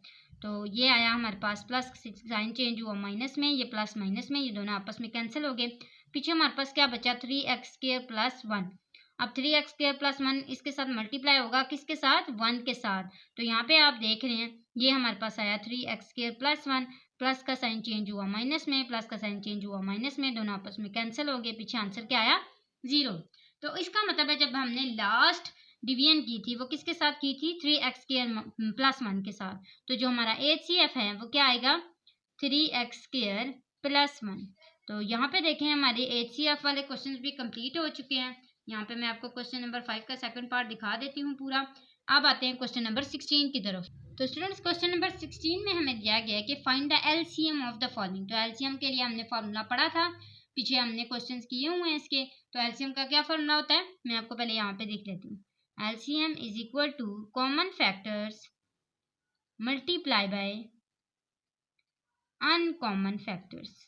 तो ये आया हमारे पास प्लस, साइन चेंज हुआ माइनस में, ये प्लस माइनस में, ये दोनों आपस में कैंसिल हो गए। पीछे हमारे पास क्या बचा 3x² + 1। अब 3x² + 1 इसके साथ मल्टीप्लाई होगा किसके साथ, 1 के साथ। तो यहाँ पे आप देख रहे हैं ये हमारे पास आया 3x² + 1, प्लस का साइन चेंज हुआ माइनस में, प्लस का साइन चेंज हुआ माइनस में, दोनों आपस में कैंसिल हो गए। पीछे आंसर क्या आया 0। तो इसका मतलब है जब हमने लास्ट डिवीजन की थी वो किसके साथ की थी, 3x² + 1 के साथ। तो जो हमारा HCF है वो क्या आएगा 3x² + 1। तो यहाँ पे देखें हमारे HCF वाले क्वेश्चन भी कंप्लीट हो चुके हैं। यहाँ पे मैं आपको क्वेश्चन नंबर 5 का सेकंड पार्ट दिखा देती हूँ पूरा। अब आते हैं क्वेश्चन नंबर 16 की तरफ। तो स्टूडेंट्स क्वेश्चन नंबर 16 में हमें दिया गया है कि find the LCM of the following. तो LCM के लिए हमने फॉर्मूला पढ़ा था, पीछे हमने क्वेश्चंस किए हुए हैं इसके। तो LCM का क्या फॉर्मूला होता है, मैं आपको पहले यहाँ पे देख लेती हूँ। LCM = common factors multiply by uncommon factors.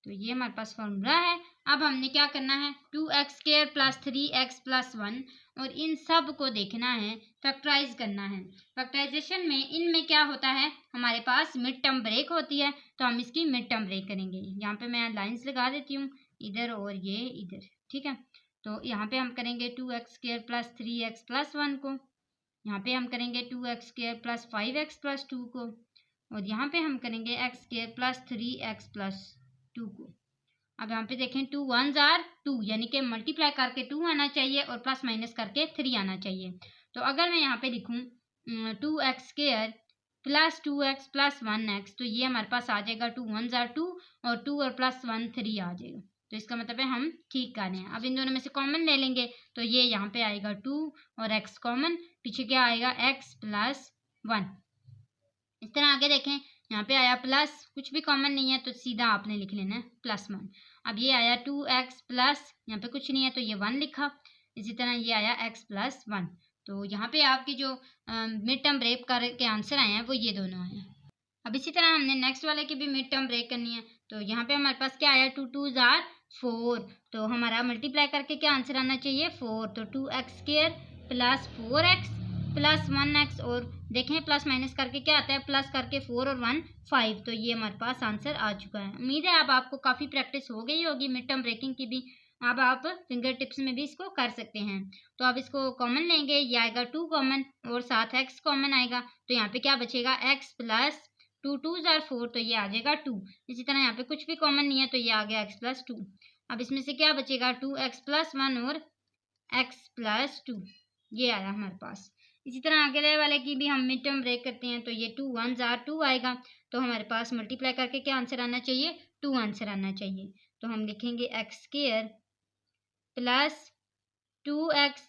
तो ये हमारे पास फॉर्मूला है। अब हमने क्या करना है 2x² + 3x + 1 और इन सब को देखना है, फैक्टराइज करना है। फैक्टराइजेशन में इनमें क्या होता है, हमारे पास मिड टर्म ब्रेक होती है, तो हम इसकी मिड टर्म ब्रेक करेंगे। यहाँ पे मैं लाइंस लगा देती हूँ, इधर और ये इधर, ठीक है। तो यहाँ पे हम करेंगे 2x² + 3x + 1 को, यहाँ पे हम करेंगे 2x² + 5x + 2 को, और यहाँ पे हम करेंगे x² + 3x + 2 को। अब यहाँ पे देखें 2 1s are 2 यानी कि मल्टीप्लाई करके 2 आना चाहिए और प्लस माइनस करके 3 आना चाहिए। तो अगर मैं यहाँ पे लिखूँ 2x² plus 2x plus 1x, तो ये हमारे पास आ जाएगा 2 1 ज़ार 2 और 2 और प्लस 1 3 आ जाएगा। तो इसका मतलब है हम ठीक कर रहे हैं। अब इन दोनों में से कॉमन ले लेंगे तो ये यहाँ पे आएगा 2 और x कॉमन, पीछे क्या आएगा x प्लस 1। इस तरह आगे देखें, यहाँ पे आया प्लस, कुछ भी कॉमन नहीं है तो सीधा आपने लिख लेना है प्लस 1। अब ये आया 2x प्लस, यहाँ पे कुछ नहीं है तो ये 1 लिखा। इसी तरह ये आया x प्लस 1। तो यहाँ पे आपकी जो मिड टर्म ब्रेक के आंसर आए हैं वो ये दोनों हैं। अब इसी तरह हमने नेक्स्ट वाले की भी मिड टर्म ब्रेक करनी है। तो यहाँ पे हमारे पास क्या आया 2 2 ज़ार 4, तो हमारा मल्टीप्लाई करके क्या आंसर आना चाहिए 4। तो 2x² plus 4x plus 1x, और देखें प्लस माइनस करके क्या आता है, प्लस करके 4 और 1 5। तो ये हमारे पास आंसर आ चुका है। उम्मीद है अब आपको काफ़ी प्रैक्टिस हो गई होगी मिड टर्म ब्रेकिंग की भी। अब आप फिंगर टिप्स में भी इसको कर सकते हैं। तो अब इसको कॉमन लेंगे, ये आएगा 2 कॉमन और साथ x कॉमन आएगा। तो यहाँ पे क्या बचेगा x प्लस 2 2 ज़ार 4, तो ये आ जाएगा 2। इसी तरह यहाँ पे कुछ भी कॉमन नहीं है तो ये आ गया x प्लस 2। अब इसमें से क्या बचेगा 2x प्लस 1 और x प्लस 2, ये आया हमारे पास। इसी तरह अगले वाले की भी हम मिड टर्म ब्रेक करते हैं। तो ये 2 1 ज़ार 2 आएगा, तो हमारे पास मल्टीप्लाई करके क्या आंसर आना चाहिए 2 आंसर आना चाहिए। तो हम लिखेंगे x² plus 2x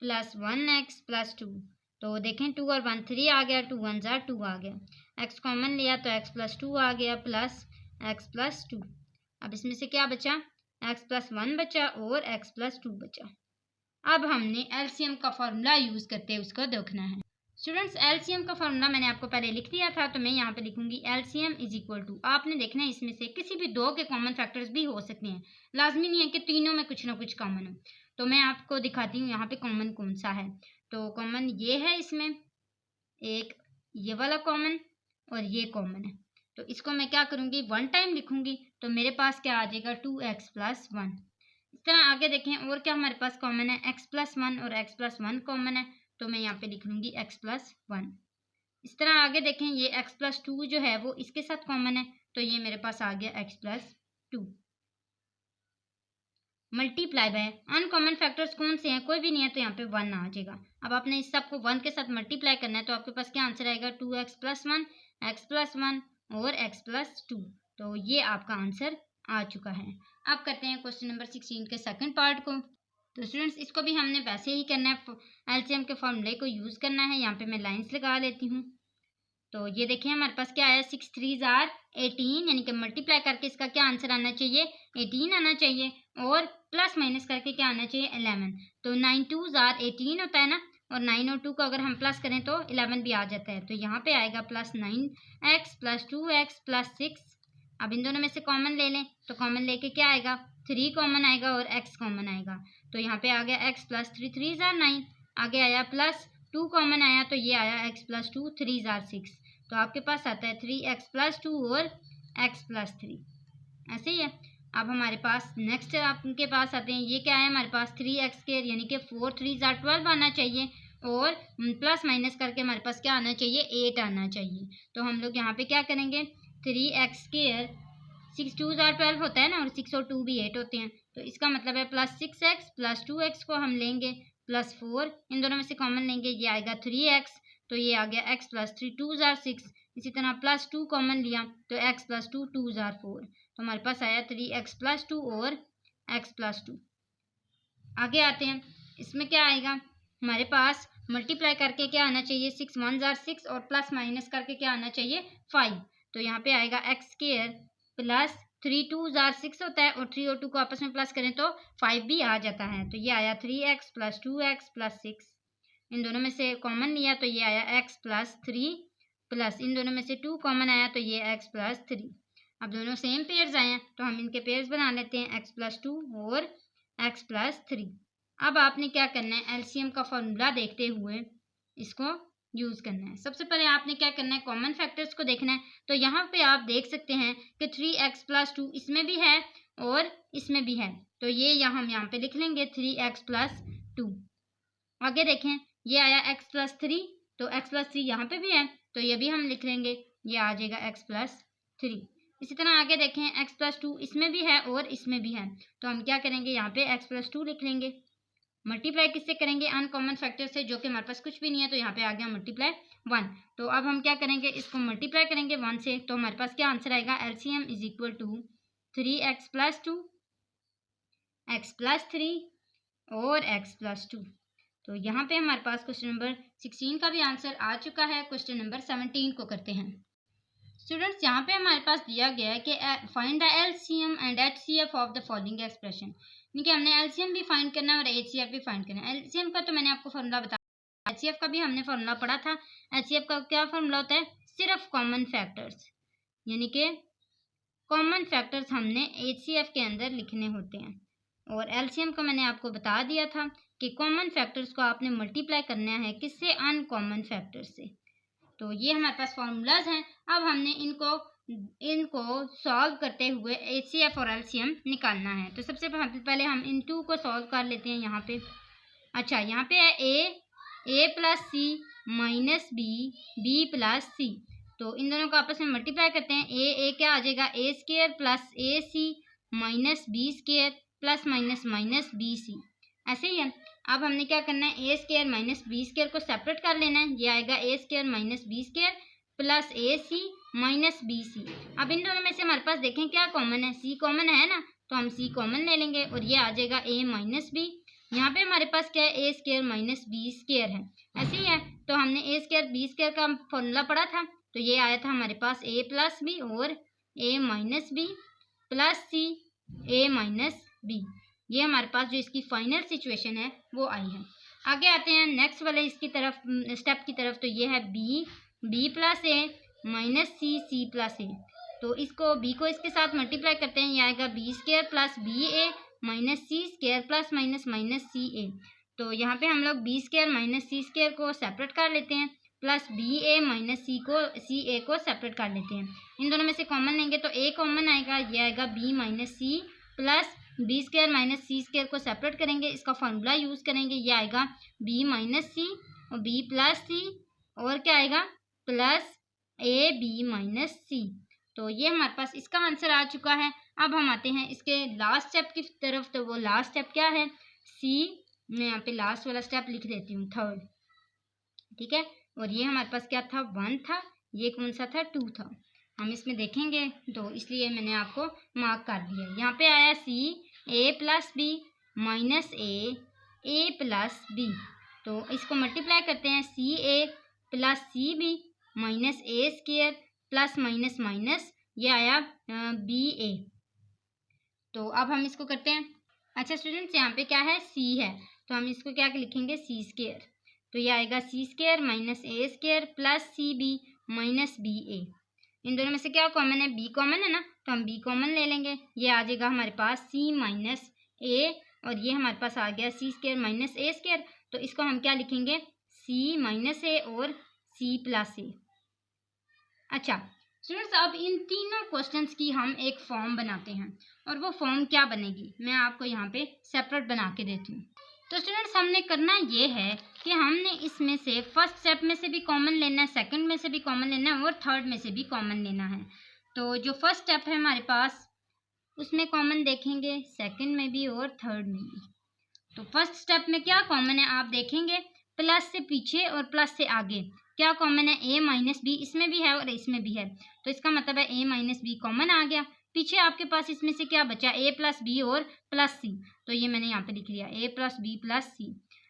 plus 1x plus 2। तो देखें 2 और 1 3 आ गया, 2 1 ज़ार 2 आ गया। x कॉमन लिया तो x प्लस 2 आ गया प्लस x प्लस 2। अब इसमें से क्या बचा, x प्लस 1 बचा और x प्लस 2 बचा। अब हमने एलसीएम का फॉर्मूला यूज़ करते हैं उसको देखना है। स्टूडेंट्स, एलसीएम का फॉर्मूला मैंने आपको पहले लिख दिया था, तो मैं यहाँ पे लिखूंगी एलसीएम इज इक्वल टू, आपने देखना है इसमें से किसी भी दो के कॉमन फैक्टर्स भी हो सकते हैं, लाजमी नहीं है कि तीनों में कुछ ना कुछ कॉमन हो। तो मैं आपको दिखाती हूँ यहाँ पे कॉमन कौन सा है। तो कॉमन ये है, इसमें एक ये वाला कॉमन और ये कॉमन है। तो इसको मैं क्या करूँगी 1 टाइम लिखूंगी, तो मेरे पास क्या आ जाएगा 2x प्लस 1। इस तरह आगे देखें और क्या हमारे पास कॉमन है, x प्लस 1 और x प्लस 1 कॉमन है, तो मैं यहाँ पे लिख लूँगी x प्लस 1। इस तरह आगे देखें ये x प्लस 2 जो है वो इसके साथ कॉमन है, तो ये मेरे पास आ गया x plus 2। Multiply by, uncommon factors कौन से हैं, कोई भी नहीं है तो यहाँ पे 1 आ जाएगा। अब आपने इस सब को 1 के साथ मल्टीप्लाई करना है, तो आपके पास क्या आंसर आएगा 2x प्लस 1 x प्लस 1 और x प्लस 2। तो ये आपका आंसर आ चुका है। अब करते हैं क्वेश्चन नंबर 16 के सेकंड पार्ट को। तो स्टूडेंट्स, इसको भी हमने वैसे ही करना है, एलसीएम के फॉर्मूले को यूज़ करना है। यहाँ पे मैं लाइंस लगा लेती हूँ। तो ये देखिए हमारे पास क्या आया 6 3 ज़ार 18, यानी कि मल्टीप्लाई करके इसका क्या आंसर आना चाहिए 18 आना चाहिए, और प्लस माइनस करके क्या आना चाहिए 11। तो 9 2 ज़ार 18 होता है ना, और 9 और 2 को अगर हम प्लस करें तो 11 भी आ जाता है। तो यहाँ पे आएगा plus 9x plus 2x plus 6। अब इन दोनों में से कॉमन ले लें, तो कॉमन लेके क्या आएगा 3 कॉमन आएगा और x कॉमन आएगा। तो यहाँ पे आ गया x प्लस 3 3 ज़ार 9, आगे आया प्लस 2 कॉमन आया, तो ये आया x प्लस 2 3 ज़ार 6। तो आपके पास आता है 3x प्लस 2 और x प्लस 3, ऐसे ही है। अब हमारे पास नेक्स्ट आपके पास आते हैं, ये क्या है हमारे पास 3x² यानी कि 4 3 ज़ार 12 आना चाहिए, और प्लस माइनस करके हमारे पास क्या आना चाहिए 8 आना चाहिए। तो हम लोग यहाँ पे क्या करेंगे 3x², 6 2 ज़ार 12 होता है ना, और 6 और 2 भी 8 होते हैं। तो इसका मतलब है प्लस 6x प्लस 2x को हम लेंगे प्लस 4, इन दोनों में से कॉमन लेंगे, ये आएगा 3x, तो ये आ गया x प्लस 3 2 ज़ार 6। इसी तरह प्लस 2 कॉमन लिया तो x प्लस 2 2 ज़ार 4। तो हमारे पास आया 3x प्लस 2 और x प्लस 2। आगे आते हैं, इसमें क्या आएगा हमारे पास मल्टीप्लाई करके क्या आना चाहिए 6 1 ज़ार 6, और प्लस माइनस करके क्या आना चाहिए 5। तो यहाँ पे आएगा x² प्लस 3 2 ज़ार 6 होता है, और 3 और 2 को आपस में प्लस करें तो 5 भी आ जाता है। तो ये आया 3x प्लस 2x प्लस 6। इन दोनों में से कॉमन लिया तो ये आया x प्लस 3, प्लस इन दोनों में से 2 कॉमन आया तो ये x प्लस 3। अब दोनों सेम पेयर्स आए हैं तो हम इनके पेयर्स बना लेते हैं, x प्लस 2 और x प्लस 3। अब आपने क्या करना है एलसीएम का फॉर्मूला देखते हुए इसको यूज़ करना है। सबसे पहले आपने क्या करना है कॉमन फैक्टर्स को देखना है। तो यहाँ पे आप देख सकते हैं कि 3x प्लस 2 इसमें भी है और इसमें भी है, तो ये हम यहाँ पे लिख लेंगे 3x प्लस 2। आगे देखें ये आया x प्लस 3, तो x प्लस 3 यहाँ पे भी है, तो ये भी हम लिख लेंगे, ये आ जाएगा x प्लस 3। इसी तरह आगे देखें x प्लस 2 इसमें भी है और इसमें भी है, तो हम क्या करेंगे यहाँ पे x प्लस 2 लिख लेंगे। मल्टीप्लाई किससे करेंगे, अनकॉमन फैक्टर से, जो कि हमारे पास कुछ भी नहीं है, तो यहाँ पे आ गया मल्टीप्लाई 1। तो अब हम क्या करेंगे, इसको मल्टीप्लाई करेंगे 1 से, तो हमारे पास क्या आंसर आएगा, LCM is equal to 3x + 2, x + 3 और x + 2। तो यहाँ पे हमारे पास क्वेश्चन नंबर 16 का भी आंसर आ चुका है। क्वेश्चन नंबर 17 को करते हैं। स्टूडेंट्स, यहाँ पे हमारे पास दिया गया है कि find the LCM and HCF of the following expression, यानी कि हमने एलसीएम भी फाइंड करना है और एचसीएफ भी फाइंड करना है। एलसीएम का तो मैंने आपको फॉर्मूला बताया, एचसीएफ का भी हमने फॉर्मूला पढ़ा था। एचसीएफ का क्या फॉर्मूला होता है, सिर्फ कॉमन फैक्टर्स, यानी कि कॉमन फैक्टर्स हमने एचसीएफ के अंदर लिखने होते हैं। और एलसीएम का मैंने आपको बता दिया था कि कॉमन फैक्टर्स को आपने मल्टीप्लाई करना है किससे, अनकॉमन फैक्टर्स से। तो ये हमारे पास फॉर्मूलाज हैं। अब हमने इनको सॉल्व करते हुए एचसीएफ और एलसीएम निकालना है। तो सबसे पहले हम इन 2 को सॉल्व कर लेते हैं यहाँ पे। अच्छा, यहाँ पे है a + c - b + c। तो इन दोनों को आपस में मल्टीप्लाई करते हैं। ए क्या आ जाएगा, a² + ac - b² ± -bc। ऐसे ही है। अब हमने क्या करना है, a² - b² को सेपरेट कर लेना है। ये आएगा a² - b² + ac - bc। अब इन दोनों में से हमारे पास देखें क्या कॉमन है, c कॉमन है ना, तो हम c कॉमन ले लेंगे और ये आ जाएगा a - b। यहाँ पे हमारे पास क्या है, a² - b² है। ऐसे ही है। तो हमने a² b² का फॉर्मूला पढ़ा था, तो ये आया था हमारे पास a + b और a - b + c a - b। ये हमारे पास जो इसकी फाइनल सिचुएशन है वो आई है। आगे आते हैं नेक्स्ट वाले इसकी तरफ, स्टेप की तरफ। तो ये है b + a - c + a। तो इसको b को इसके साथ मल्टीप्लाई करते हैं, ये आएगा b² + ba - c² ± -ca। तो यहाँ पे हम लोग b² - c² को सेपरेट कर लेते हैं, प्लस ba - ca को सेपरेट कर लेते हैं। इन दोनों में से कॉमन लेंगे तो a कॉमन आएगा, ये आएगा b - c plus b² - c² को सेपरेट करेंगे, इसका फॉर्मूला यूज़ करेंगे, ये आएगा b - c और b + c और क्या आएगा प्लस ab - c। तो ये हमारे पास इसका आंसर आ चुका है। अब हम आते हैं इसके लास्ट स्टेप की तरफ। तो वो लास्ट स्टेप क्या है, c, मैं यहाँ पे लास्ट वाला स्टेप लिख देती हूँ, 3rd, ठीक है। और ये हमारे पास क्या था, 1 था, ये कौन सा था, 2 था। हम इसमें देखेंगे तो इसलिए मैंने आपको मार्क कर दिया। यहाँ पे आया c a + b - a + b। तो इसको मल्टीप्लाई करते हैं, ca + cb - a² ± ये आया ba। तो अब हम इसको करते हैं। अच्छा स्टूडेंट्स, यहाँ पे क्या है, c है, तो हम इसको क्या लिखेंगे, c²। तो ये आएगा c² - a² + cb - ba। इन दोनों में से क्या कॉमन है, b कॉमन है ना, तो हम b कॉमन ले लेंगे, ये आ जाएगा हमारे पास c - a और ये हमारे पास आ गया c² - a²। तो इसको हम क्या लिखेंगे, c - a और c + a। अच्छा स्टूडेंट्स, अब इन तीनों क्वेश्चंस की हम एक फॉर्म बनाते हैं, और वो फॉर्म क्या बनेगी मैं आपको यहाँ पे सेपरेट बना के देती हूँ। तो स्टूडेंट्स, हमने करना ये है कि हमने इसमें से फर्स्ट स्टेप में से भी कॉमन लेना है, सेकंड में से भी कॉमन लेना है और थर्ड में से भी कॉमन लेना है। तो जो फर्स्ट स्टेप है हमारे पास, उसमें कॉमन देखेंगे, सेकंड में भी और थर्ड में भी। तो फर्स्ट स्टेप में क्या कॉमन है आप देखेंगे, प्लस से पीछे और प्लस से आगे क्या कॉमन है, a - b इसमें भी है और इसमें भी है, तो इसका मतलब है a - b कॉमन आ गया। पीछे आपके पास इसमें से क्या बचा, a + b और प्लस c, तो ये मैंने यहाँ पे लिख लिया a + b + c।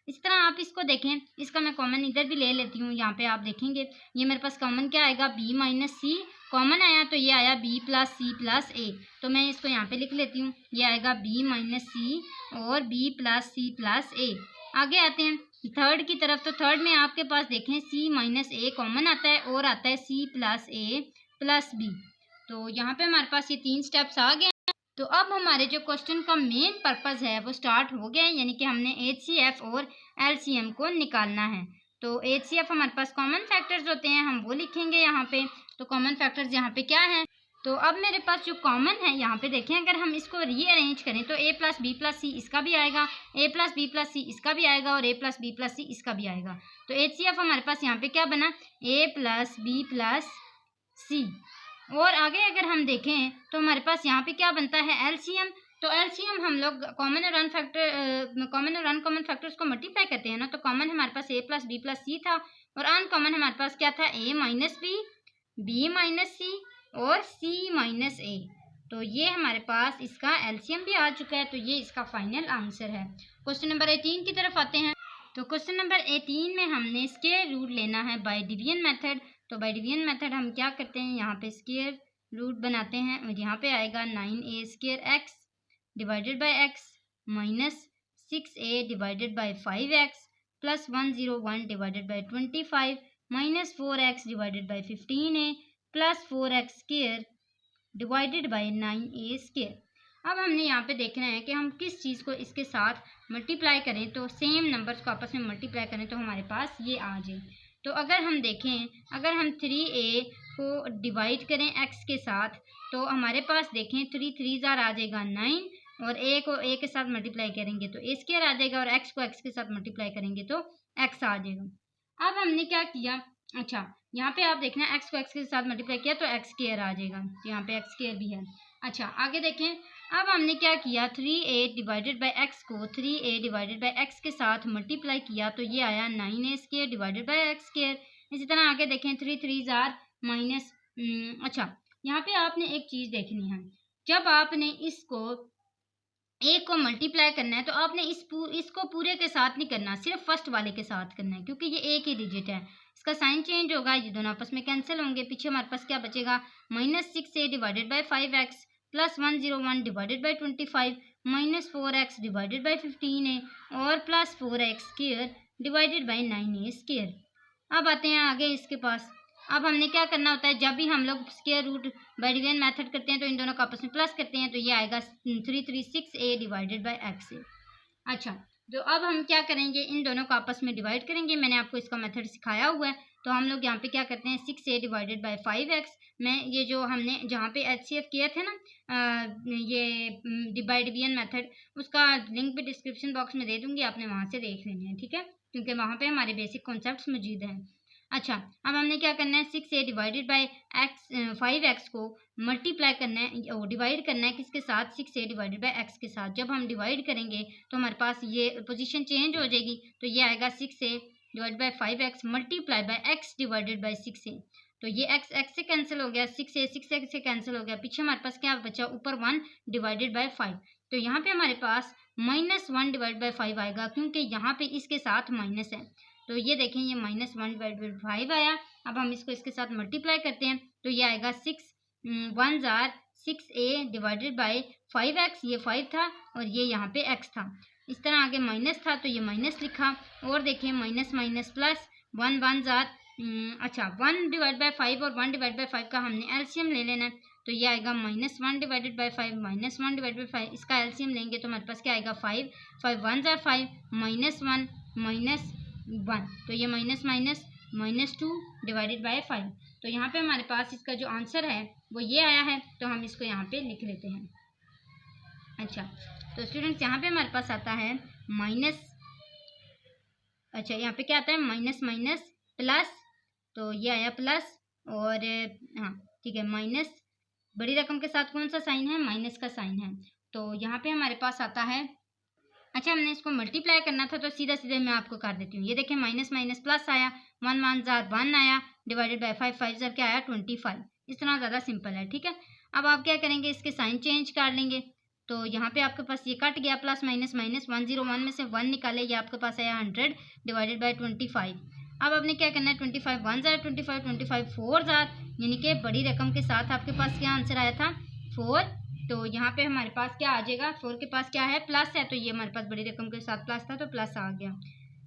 इस तरह आप इसको देखें, इसका मैं कॉमन इधर भी ले लेती हूँ। यहाँ पे आप देखेंगे ये मेरे पास कॉमन क्या आएगा, b - c कॉमन आया, तो ये आया b + c + a। तो मैं इसको यहाँ पे लिख लेती हूँ, ये आएगा b - c और b + c + a। आगे आते हैं थर्ड की तरफ। तो थर्ड में आपके पास देखें c - a कॉमन आता है और आता है c + a + b। तो यहाँ पे हमारे पास ये 3 स्टेप्स आ गए। तो अब हमारे जो क्वेश्चन का मेन पर्पस है वो स्टार्ट हो गया है, यानी कि हमने HCF और LCM को निकालना है। तो HCF हमारे पास कॉमन फैक्टर्स होते हैं, हम वो लिखेंगे यहाँ पे। तो कॉमन फैक्टर्स यहाँ पे क्या है, तो अब मेरे पास जो कॉमन है यहाँ पे देखें, अगर हम इसको रीअरेंज करें तो a + b + c इसका भी आएगा, a + b + c इसका भी आएगा और a + b + c इसका भी आएगा। तो HCF हमारे पास यहाँ पे क्या बना, a + b + c। और आगे अगर हम देखें तो हमारे पास यहाँ पे क्या बनता है, एलसीएम। तो एलसीएम हम लोग कॉमन और अनकॉमन फैक्टर्स को मल्टीप्लाई करते हैं ना, तो कॉमन हमारे पास a प्लस बी प्लस सी था, और अनकॉमन हमारे पास क्या था, a माइनस बी माइनस सी और c माइनस a। तो ये हमारे पास इसका एलसीएम भी आ चुका है, तो ये इसका फाइनल आंसर है। क्वेश्चन नंबर 18 की तरफ आते हैं। तो क्वेश्चन नंबर 18 में हमने स्क्वायर रूट लेना है बाय डिवीजन मेथड। तो बाय डिवीजन मेथड हम क्या करते हैं, यहाँ पे स्क्वायर रूट बनाते हैं, और यहाँ पे आएगा 9a square x divided by x minus 6a divided by 5x plus 101 divided by 25 minus 4x divided by 15a plus 4x square divided by 9a square. अब हमने यहाँ पे देखना है कि हम किस चीज़ को इसके साथ मल्टीप्लाई करें, तो सेम नंबर्स को आपस में मल्टीप्लाई करें तो हमारे पास ये आ जाए। तो अगर हम देखें, अगर हम 3a को डिवाइड करें x के साथ, तो हमारे पास देखें 3 3 जार आ जाएगा 9, और a को a के साथ मल्टीप्लाई करेंगे तो a स्क्वायर आ जाएगा, और x को x के साथ मल्टीप्लाई करेंगे तो x आ जाएगा। अब हमने क्या किया, अच्छा यहाँ पे आप देखना x को x के साथ मल्टीप्लाई किया तो x स्क्वायर आ जाएगा, तो यहाँ पे x स्क्वायर भी है। अच्छा आगे देखें, अब हमने क्या किया, 3a डिवाइडेड बाय x को 3a डिवाइडेड बाय x के साथ मल्टीप्लाई किया तो ये आया 9a square divided by x square. इसी तरह आगे देखें 3 3 जार माइनस, अच्छा यहाँ पे आपने एक चीज़ देखनी है, जब आपने इसको एक को मल्टीप्लाई करना है तो आपने इसको पूरे के साथ नहीं करना, सिर्फ फर्स्ट वाले के साथ करना है, क्योंकि ये एक ही डिजिट है, इसका साइन चेंज होगा, ये दोनों आपस में कैंसिल होंगे। पीछे हमारे पास क्या बचेगा, minus 6a divided by 5x plus 101 divided by 25 minus 4x divided by 15a और plus 4x square divided by 9a square. अब आते हैं आगे इसके पास। अब हमने क्या करना होता है, जब भी हम लोग square root by division method करते हैं तो इन दोनों का आपस में प्लस करते हैं, तो ये आएगा 336a डिवाइडेड बाय x। अच्छा तो अब हम क्या करेंगे, इन दोनों को आपस में डिवाइड करेंगे, मैंने आपको इसका मेथड सिखाया हुआ है। तो हम लोग यहाँ पे क्या करते हैं, 6a डिवाइडेड बाय 5x में ये जो हमने जहाँ पे HCF किए थे ना, ये बाय डिवीजन मेथड, उसका लिंक भी डिस्क्रिप्शन बॉक्स में दे दूंगी, आपने वहाँ से देख लेना है, ठीक है, क्योंकि वहाँ पे हमारे बेसिक कॉन्सेप्ट्स मौजूद हैं। अच्छा अब हमने क्या करना है, 6a divided by x 5x को मल्टीप्लाई करना है और डिवाइड करना है किसके साथ, 6a डिवाइडेड बाय x के साथ। जब हम डिवाइड करेंगे तो हमारे पास ये पोजीशन चेंज हो जाएगी, तो ये आएगा 6a divide by 5x multiply by x divided by 6a। तो ये x से कैंसिल हो गया, 6a से कैंसिल हो गया, पीछे हमारे पास क्या बचा, ऊपर 1 डिवाइडेड बाय 5। तो यहाँ पे हमारे पास -1 डिवाइड बाय 5 आएगा, क्योंकि यहाँ पे इसके साथ माइनस है। तो ये देखें, ये -1 डिवाइड बाई 5 आया। अब हम इसको इसके साथ मल्टीप्लाई करते हैं तो ये आएगा 1 jar 6a divided by 5x, ये 5 था और ये यहाँ पे x था। इस तरह आगे माइनस था तो ये माइनस लिखा, और देखिए माइनस माइनस प्लस 1 जार, अच्छा 1 डिवाइड बाई 5 और 1 डिवाइड बाई 5 का हमने एलसीएम ले लेना है, तो ये आएगा -1 डिवाइडेड बाई 5 -1 डिवाइडेड बाई 5, इसका एलसीएम लेंगे तो हमारे पास क्या आएगा, 5 1 जार 5 -1 -1, तो ये माइनस माइनस -2 डिवाइडेड बाय 5। तो यहाँ पे हमारे पास इसका जो आंसर है वो ये आया है, तो हम इसको यहाँ पे लिख लेते हैं। अच्छा तो स्टूडेंट्स यहाँ पे हमारे पास आता है माइनस, अच्छा यहाँ पे क्या आता है, माइनस माइनस प्लस, तो ये आया प्लस, और हाँ ठीक है, माइनस बड़ी रकम के साथ कौन सा साइन है, माइनस का साइन है। तो यहाँ पे हमारे पास आता है, अच्छा हमने इसको मल्टीप्लाई करना था तो सीधा सीधा मैं आपको कर देती हूँ। ये देखें माइनस माइनस प्लस आया, 1 1 जार 1 आया डिवाइडेड बाय 5 5 जार क्या आया 25। इस तरह ज़्यादा सिंपल है, ठीक है। अब आप क्या करेंगे, इसके साइन चेंज कर लेंगे, तो यहाँ पे आपके पास ये कट गया, प्लस माइनस माइनस 101 में से 1 निकाले, ये आपके पास आया 100 डिवाइडेड बाई 25। अब आपने क्या करना है, 25 1 जार 25 25 4 जार, यानी कि बड़ी रकम के साथ आपके पास क्या आंसर आया था 4। तो यहाँ पे हमारे पास क्या आ जाएगा, 4 के पास क्या है, प्लस है, तो ये हमारे पास बड़ी रकम के साथ प्लस था तो प्लस आ गया।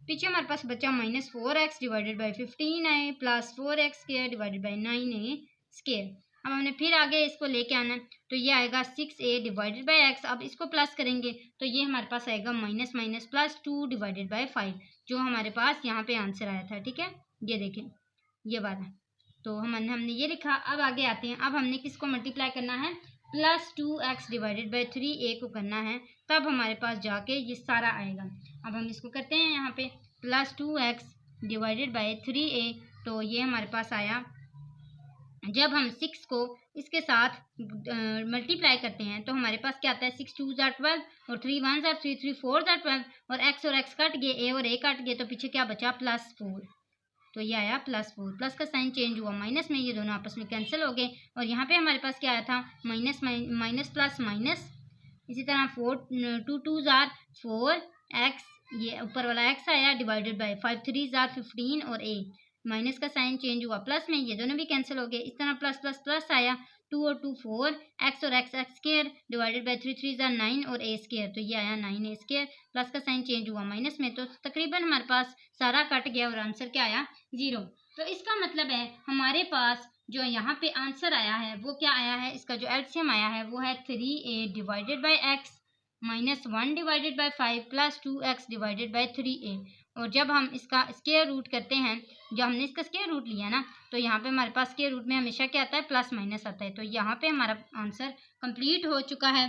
पीछे हमारे पास बचा -4x divided by 15a plus 4x square divided by 9a square. अब हमने फिर आगे इसको लेके आना है, तो ये आएगा 6a डिवाइडेड बाई x। अब इसको प्लस करेंगे तो ये हमारे पास आएगा minus minus plus 2 divided by 5, जो हमारे पास यहाँ पे आंसर आया था, ठीक है, ये देखें ये वाला। तो हमने ये लिखा। अब आगे आते हैं, अब हमने किसको मल्टीप्लाई करना है, +2x डिवाइडेड बाई 3a को करना है, तब हमारे पास जाके ये सारा आएगा। अब हम इसको करते हैं यहाँ पे, +2x डिवाइडेड बाई 3a, तो ये हमारे पास आया जब हम 6 को इसके साथ मल्टीप्लाई करते हैं तो हमारे पास क्या आता है, 6 2 जार 12 और 3 1 जार 3 3 4 जार 12 और x कट गए, a और a कट गए, तो पीछे क्या बचा, +4। तो ये आया +4, प्लस का साइन चेंज हुआ माइनस में, ये दोनों आपस में कैंसिल हो गए और यहाँ पे हमारे पास क्या आया था, माइनस माइनस प्लस माइनस। इसी तरह 4 2 2 जार 4x, ये ऊपर वाला x आया, डिवाइडेड बाय 5 3 जार 15 और a, माइनस का साइन चेंज हुआ प्लस में, ये दोनों भी कैंसिल हो गए। इस तरह प्लस प्लस प्लस आया, 2 और 2 4, x और x square divided by 3 3 jar 9 और a स्क्वायर, तो ये आया 9a स्क्वायर, प्लस का साइन चेंज हुआ माइनस में, तो तकरीबन हमारे पास सारा कट गया और आंसर क्या आया, 0। तो इसका मतलब है हमारे पास जो यहाँ पे आंसर आया है वो क्या आया है, इसका जो एलसीएम आया है वो है 3a divided by x minus 1 divided by 5 plus 2x divided by 3a। और जब हम इसका स्क्वायर रूट करते हैं, जब हमने इसका स्क्वायर रूट लिया ना, तो यहाँ पे हमारे पास स्क्वायर रूट में हमेशा क्या आता है, प्लस माइनस आता है। तो यहाँ पे हमारा आंसर कंप्लीट हो चुका है।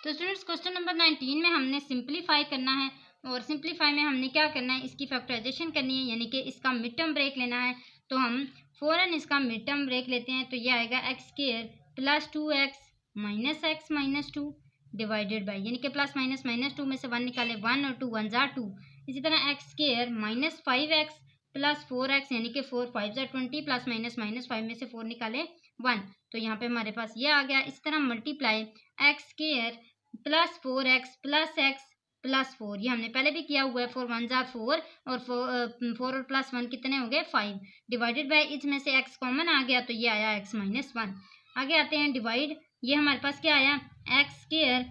तो स्टूडेंट्स क्वेश्चन नंबर 19 में हमने सिंप्लीफाई करना है और सिंप्लीफाई में हमने क्या करना है, इसकी फैक्टराइजेशन करनी है, यानी कि इसका मिड टर्म ब्रेक लेना है। तो हम फ़ौरन इसका मिड टर्म ब्रेक लेते हैं, तो ये आएगा x square plus 2x minus x minus 2 divided by, यानी कि प्लस माइनस 2 में से 1 निकाले 1 और 2 1 जार 2। इसी तरह x square minus 5x plus 4x, यानी कि 4 5 जार 20 प्लस माइनस 5 में से 4 निकाले 1, तो यहाँ पे हमारे पास ये आ गया। इस तरह multiply x square plus 4x plus x plus 4, ये हमने पहले भी किया हुआ है, 4 1 जार 4 और 4 और प्लस 1 कितने हो गए, 5 डिवाइडेड बाय, इसमें से x कॉमन आ गया तो ये आया x माइनस 1। आगे आते हैं डिवाइड, ये हमारे पास क्या आया, x square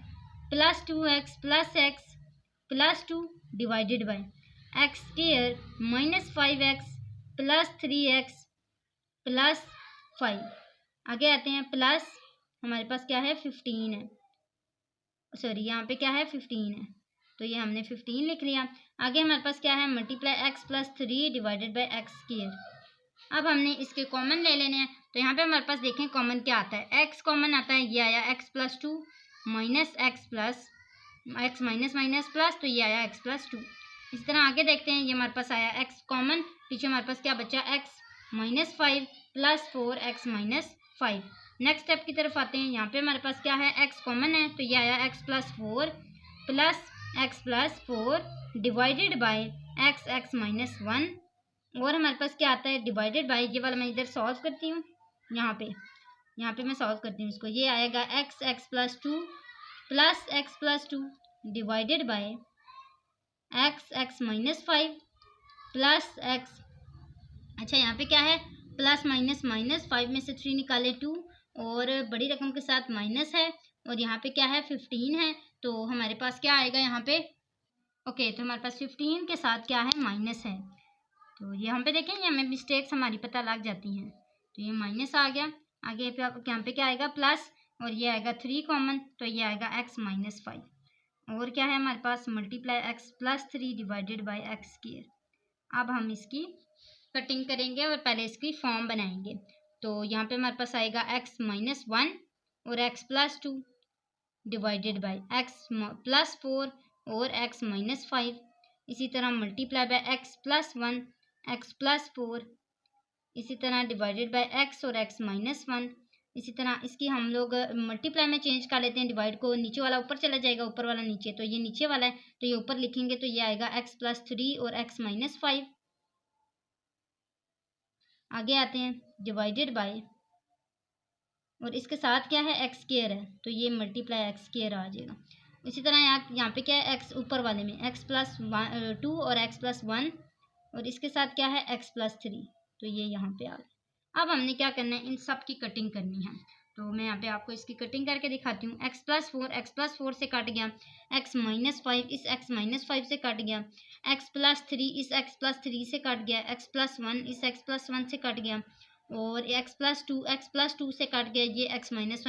plus 2x plus x plus 2 divided by x square minus 5x plus 3x plus 5। आगे आते हैं प्लस, हमारे पास क्या है 15 है, सॉरी यहाँ पे क्या है 15 है, तो ये हमने 15 लिख लिया। आगे हमारे पास क्या है, multiply x plus 3 divided by x square. अब हमने इसके कॉमन ले लेने हैं, तो यहाँ पे हमारे पास देखें कॉमन क्या आता है, x कॉमन आता है, ये आया x plus 2 minus x plus x minus minus plus, तो ये आया x प्लस 2। इसी तरह आगे देखते हैं, ये हमारे पास आया x कॉमन, पीछे हमारे पास क्या बचा x minus 5 plus 4x minus 5। Next step की तरफ आते हैं, यहाँ पे हमारे पास क्या है, x कॉमन है, तो ये आया x plus 4 plus x plus 4 divided by x minus 1, और हमारे पास क्या आता है डिवाइडेड बाय, ये वाला मैं इधर सॉल्व करती हूँ, यहाँ पे मैं सॉल्व करती हूँ इसको, ये आएगा x plus 2 plus x plus 2 divided by x minus 5 plus x, अच्छा यहाँ पे क्या है, प्लस माइनस 5 में से 3 निकाले 2 और बड़ी रकम के साथ माइनस है, और यहाँ पे क्या है 15 है, तो हमारे पास क्या आएगा यहाँ पे, ओके, तो हमारे पास 15 के साथ क्या है, माइनस है। तो ये हम पे देखें, ये हमें मिस्टेक्स हमारी पता लग जाती हैं, तो ये माइनस आ गया। आगे पे यहाँ पे क्या आएगा, प्लस, और ये आएगा 3 कॉमन, तो ये आएगा x माइनस 5, और क्या है हमारे पास, multiply x plus 3 divided by x square. अब हम इसकी कटिंग करेंगे और पहले इसकी फॉर्म बनाएंगे। तो यहाँ पे हमारे पास आएगा x माइनस 1 और x plus 2 divided by x plus 4 और x माइनस 5। इसी तरह multiply by x plus 1 x plus 4, इसी तरह डिवाइडेड बाय x और x माइनस 1। इसी तरह इसकी हम लोग मल्टीप्लाई में चेंज कर लेते हैं, डिवाइड को नीचे वाला ऊपर चला जाएगा, ऊपर वाला नीचे, तो ये नीचे वाला है तो ये ऊपर लिखेंगे, तो ये आएगा x प्लस 3 और x माइनस 5। आगे आते हैं डिवाइडेड बाय, और इसके साथ क्या है एक्स स्क्वायर है, तो ये मल्टीप्लाई एक्स स्क्वायर आ जाएगा। इसी तरह यहाँ पे क्या है, एक्स ऊपर वाले में एक्स प्लस 2 और एक्स प्लस 1, और इसके साथ क्या है एक्स प्लस 3, तो ये यहाँ पे आ गया। अब हमने क्या करना है, इन सब की कटिंग करनी है, तो मैं यहाँ पे आपको इसकी कटिंग करके दिखाती हूँ। एक्स प्लस 4 से कट गया, एक्स माइनस 5 इस एक्स माइनस 5 से कट गया, एक्स प्लस 3 इस एक्स प्लस 3 से कट गया, एक्स प्लस 1 इस एक्स प्लस 1 से कट गया, और x प्लस 2 से कट गया, ये x माइनस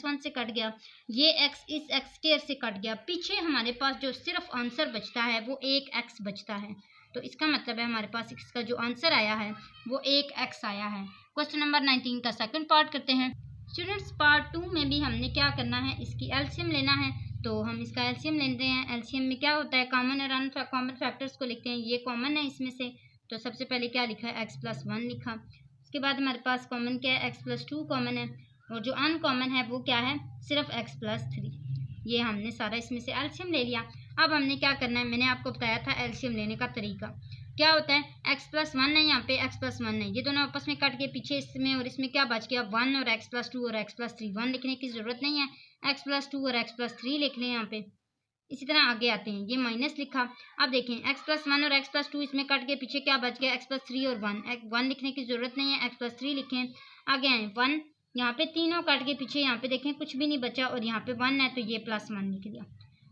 1 से कट गया, ये x इस x स्क्वायर से कट गया। पीछे हमारे पास जो सिर्फ आंसर बचता है वो एक x बचता है, तो इसका मतलब है हमारे पास इसका जो आंसर आया है वो एक x आया है। क्वेश्चन नंबर 19 का सेकंड पार्ट करते हैं। स्टूडेंट्स पार्ट 2 में भी हमने क्या करना है, इसकी एलसीएम लेना है, तो हम इसका एलसीएम लेते हैं। एलसीएम में क्या होता है, कॉमन और अनकॉमन फैक्टर्स को लिखते हैं, ये कॉमन है इसमें से, तो सबसे पहले क्या लिखा है x प्लस 1 लिखा, उसके उसके बाद हमारे पास कॉमन क्या है, x+2 कॉमन है, और जो अनकॉमन है वो क्या है, सिर्फ x+3। ये हमने सारा इसमें से एलसीएम ले लिया। अब हमने क्या करना है, मैंने आपको बताया था एलसीएम लेने का तरीका क्या होता है। x+1 है, यहाँ पे x+1 है, ये दोनों आपस में कट के पीछे इसमें और इसमें क्या बच गया, 1 और x+2 और x+3। 1 लिखने की जरूरत नहीं है, x+2 और x+3 लिख लें यहाँ पे। इसी तरह आगे आते हैं, ये माइनस लिखा। अब देखें x+1 और x+2 इसमें कट के पीछे क्या बच गया, x+3 और 1 लिखने की जरूरत नहीं है, x+3 लिखें। आगे आए 1, यहाँ पे तीनों कट के पीछे यहाँ पे देखें कुछ भी नहीं बचा और यहाँ पे 1 है, तो ये +1 लिख दिया।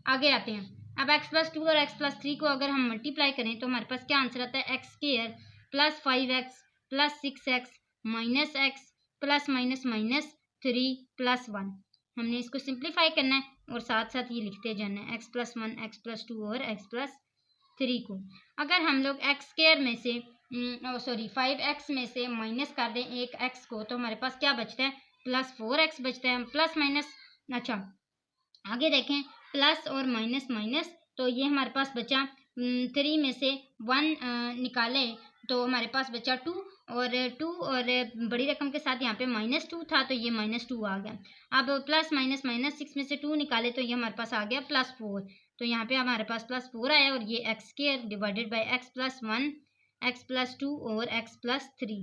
आगे आते हैं, अब x+2 और x+3 को अगर हम मल्टीप्लाई करें तो हमारे पास क्या आंसर आता है, x² + 5x + 6x - x ±3 + 1। हमने इसको सिंप्लीफाई करना है और साथ साथ ये लिखते जाना है, x+1 x+2 और x+3 को। अगर हम लोग x² में से 5x में से माइनस कर दें एक x को, तो हमारे पास क्या बचता है, +4x बचता है। प्लस माइनस, अच्छा आगे देखें, प्लस और माइनस माइनस, तो ये हमारे पास बचा 3 में से 1 निकाले तो हमारे पास बचा 2, और 2 और बड़ी रकम के साथ यहाँ पे -2 था, तो ये -2 आ गया। अब प्लस माइनस माइनस 6 में से 2 निकाले तो ये हमारे पास आ गया +4, तो यहाँ पे हमारे पास +4 आया, और ये x² divided by x+1 x+2 और x+3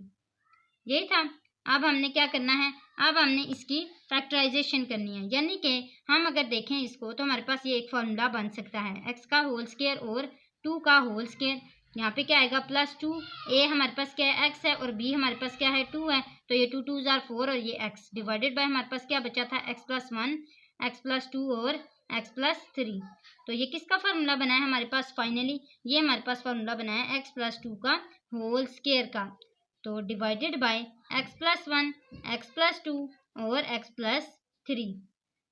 यही था। अब हमने क्या करना है, अब हमने इसकी फैक्टराइजेशन करनी है, यानी कि हम अगर देखें इसको तो हमारे पास ये एक फॉर्मूला बन सकता है, x का होल स्क्वायर और 2 का होल स्क्वायर। यहाँ पे क्या आएगा, +2, a हमारे पास क्या है, x है, और b हमारे पास क्या है, 2 है, तो ये 2 2 4 और ये x डिवाइडेड बाय हमारे पास क्या बचा था, x+1 x+2 और x+3। तो ये किसका फार्मूला बना है हमारे पास, फाइनली ये हमारे पास फार्मूला बना है x+2 का होल स्क्वायर का। तो डिवाइडेड बाय x+1 x+2 और x+3।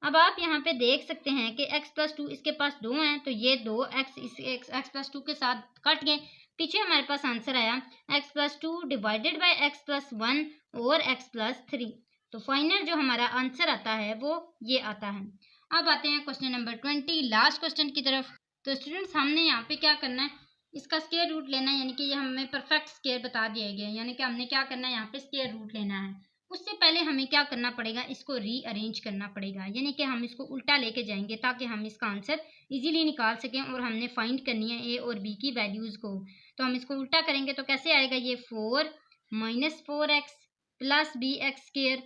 अब आप यहाँ पे देख सकते हैं कि x+2 इसके पास 2 हैं, तो ये 2x इस x+2 के साथ कट गए, पीछे हमारे पास आंसर आया x+2 डिवाइडेड बाय x+1 और x+3। तो फाइनल जो हमारा आंसर आता है वो ये आता है। अब आते हैं क्वेश्चन नंबर 20, लास्ट क्वेश्चन की तरफ। तो स्टूडेंट्स हमने यहाँ पे क्या करना है, इसका स्क्वायर रूट लेना है, यानी कि ये हमें परफेक्ट स्क्वायर बता दिया गया है, यानी कि हमने क्या करना है, यहाँ पे स्क्वायर रूट लेना है। उससे पहले हमें क्या करना पड़ेगा, इसको रीअरेंज करना पड़ेगा, यानी कि हम इसको उल्टा लेके जाएंगे ताकि हम इसका आंसर इजीली निकाल सकें, और हमने फाइंड करनी है ए और बी की वैल्यूज़ को। तो हम इसको उल्टा करेंगे तो कैसे आएगा, ये 4 - 4x + bx²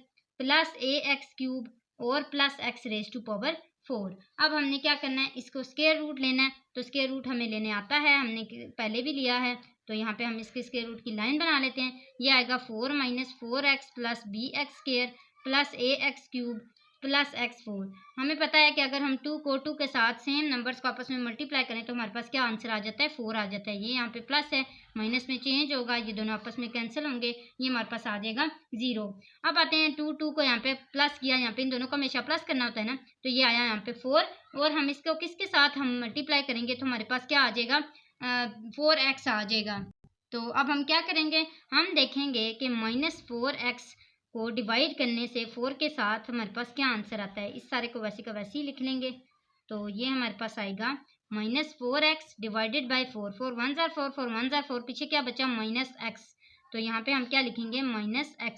+ ax³ और +x⁴। अब हमने क्या करना है, इसको स्क्वायर रूट लेना है, तो स्क्वायर रूट हमें लेने आता है, हमने पहले भी लिया है, तो यहाँ पे हम इसके स्क्वायर रूट की लाइन बना लेते हैं। ये आएगा 4 - 4x + bx² + ax³ + x4। हमें पता है कि अगर हम 2 को 2 के साथ सेम नंबर्स को आपस में मल्टीप्लाई करें तो हमारे पास क्या आंसर आ जाता है, 4 आ जाता है। ये यहाँ पे प्लस है, माइनस में चेंज होगा, ये दोनों आपस में कैंसिल होंगे, ये हमारे पास आ जाएगा 0। अब आते हैं 2 को यहाँ पे प्लस किया, यहाँ पे इन दोनों को हमेशा प्लस करना होता है ना, तो ये आया यहाँ पे 4, और हम इसको किसके साथ हम मल्टीप्लाई करेंगे तो हमारे पास क्या आ जाएगा, 4x आ जाएगा। तो अब हम क्या करेंगे, हम देखेंगे कि -4x को डिवाइड करने से 4 के साथ हमारे पास क्या आंसर आता है। इस सारे को वैसे का वैसे ही लिख लेंगे, तो ये हमारे पास आएगा -4x डिवाइडेड बाय 4, 4 1 ज़ा 4, 4 1 ज़ा 4, पीछे क्या बचा, -x, तो यहाँ पे हम क्या लिखेंगे, -x।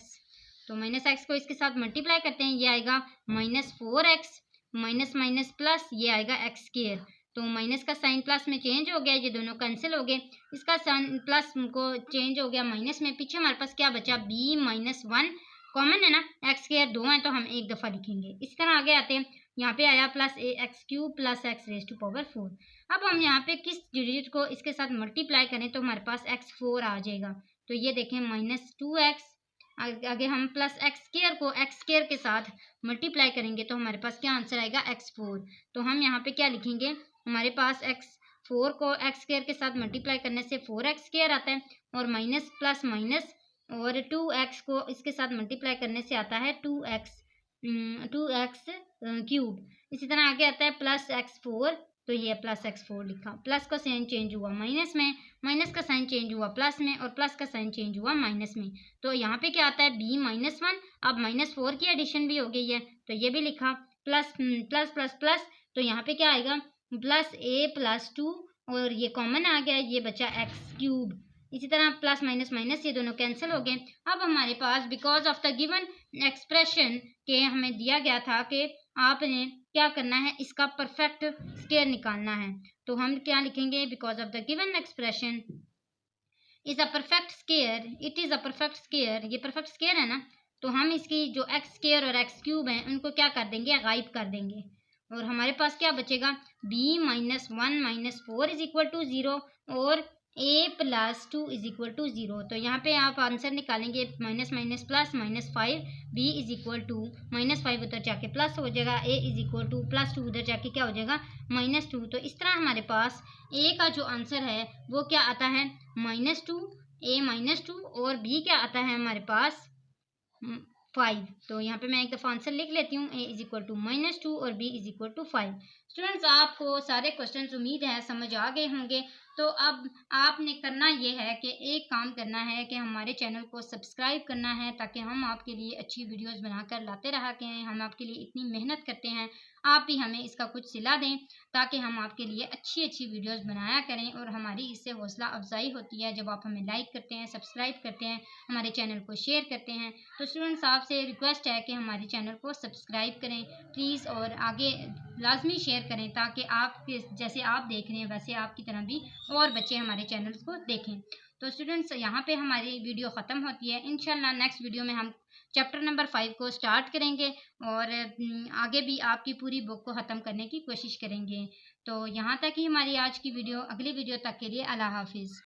तो -x को इसके साथ मल्टीप्लाई करते हैं, ये आएगा -4x माइनस प्लस, ये आएगा x²। तो माइनस का साइन प्लस में चेंज हो गया, ये दोनों कैंसिल हो गए, इसका साइन प्लस को चेंज हो गया माइनस में, पीछे हमारे पास क्या बचा, b - 1 कॉमन है ना, x² 2 है तो हम एक दफ़ा लिखेंगे। इस तरह आगे आते हैं, यहाँ पे आया +ax³ + x⁴। अब हम यहाँ पे किस डिजिट को इसके साथ मल्टीप्लाई करें तो हमारे पास x4 आ जाएगा, तो ये देखें -2x, आगे हम +x² को x² के साथ मल्टीप्लाई करेंगे तो हमारे पास क्या आंसर आएगा, x4। तो हम यहाँ पे क्या लिखेंगे, हमारे पास x4 को x² के साथ मल्टीप्लाई करने से 4x² आता है, और माइनस प्लस माइनस, और 2x को इसके साथ मल्टीप्लाई करने से आता है 2x³ इसी तरह आगे आता है +x4, तो ये +x4 लिखा, प्लस का साइन चेंज हुआ माइनस में, माइनस का साइन चेंज हुआ प्लस में, और प्लस का साइन चेंज हुआ माइनस में। तो यहाँ पे क्या आता है, b - 1, अब -4 की एडिशन भी हो गई है, तो ये भी लिखा, प्लस प्लस प्लस प्लस, तो यहाँ पे क्या आएगा, +a + 2, और ये कॉमन आ गया, ये बचा x³। इसी तरह प्लस माइनस माइनस ये दोनों कैंसिल हो गए। अब हमारे पास because of the given expression के हमें दिया गया था कि आपने क्या करना है, इसका परफेक्ट स्क्वायर निकालना है। तो हम क्या लिखेंगे, because of the given expression is a perfect square, it is a perfect square, ये परफेक्ट स्क्वायर है ना, तो हम इसकी जो एक्स स्क्वायर और एक्स क्यूब हैं उनको क्या कर देंगे, गायब कर देंगे। और हमारे पास क्या बचेगा, b minus 1 minus 4 is equal to 0 और a plus 2 is equal to 0। तो यहाँ पे आप आंसर निकालेंगे minus minus plus minus 5, b is equal to minus 5 उधर जाके प्लस हो जाएगा, a is equal to plus 2 उधर जाके क्या हो जाएगा, माइनस 2। तो इस तरह हमारे पास a का जो आंसर है वो क्या आता है, -2, a -2, और b क्या आता है हमारे पास 5। तो यहाँ पे मैं एक दफ़ा आंसर लिख लेती हूँ, a इज इक्वल टू -2 और b is equal to 5। Students, आपको सारे क्वेश्चंस उम्मीद है समझ आ गए होंगे। तो अब आपने करना ये है कि एक काम करना है कि हमारे चैनल को सब्सक्राइब करना है, ताकि हम आपके लिए अच्छी वीडियोस बनाकर लाते रहा करें। हम आपके लिए इतनी मेहनत करते हैं, आप भी हमें इसका कुछ सिला दें ताकि हम आपके लिए अच्छी अच्छी वीडियोस बनाया करें। और हमारी इससे हौसला अफजाई होती है जब आप हमें लाइक करते हैं, सब्सक्राइब करते हैं, हमारे चैनल को शेयर करते हैं। तो स्टूडेंट्स, आपसे रिक्वेस्ट है कि हमारे चैनल को सब्सक्राइब करें प्लीज़, और आगे लाजमी शेयर करें ताकि आप जैसे आप देख रहे हैं वैसे आपकी तरह भी और बच्चे हमारे चैनल्स को देखें। तो स्टूडेंट्स, यहाँ पे हमारी वीडियो ख़त्म होती है। इंशाल्लाह नेक्स्ट वीडियो में हम चैप्टर नंबर 5 को स्टार्ट करेंगे और आगे भी आपकी पूरी बुक को ख़त्म करने की कोशिश करेंगे। तो यहाँ तक ही हमारी आज की वीडियो। अगली वीडियो तक के लिए अल्लाह हाफिज़।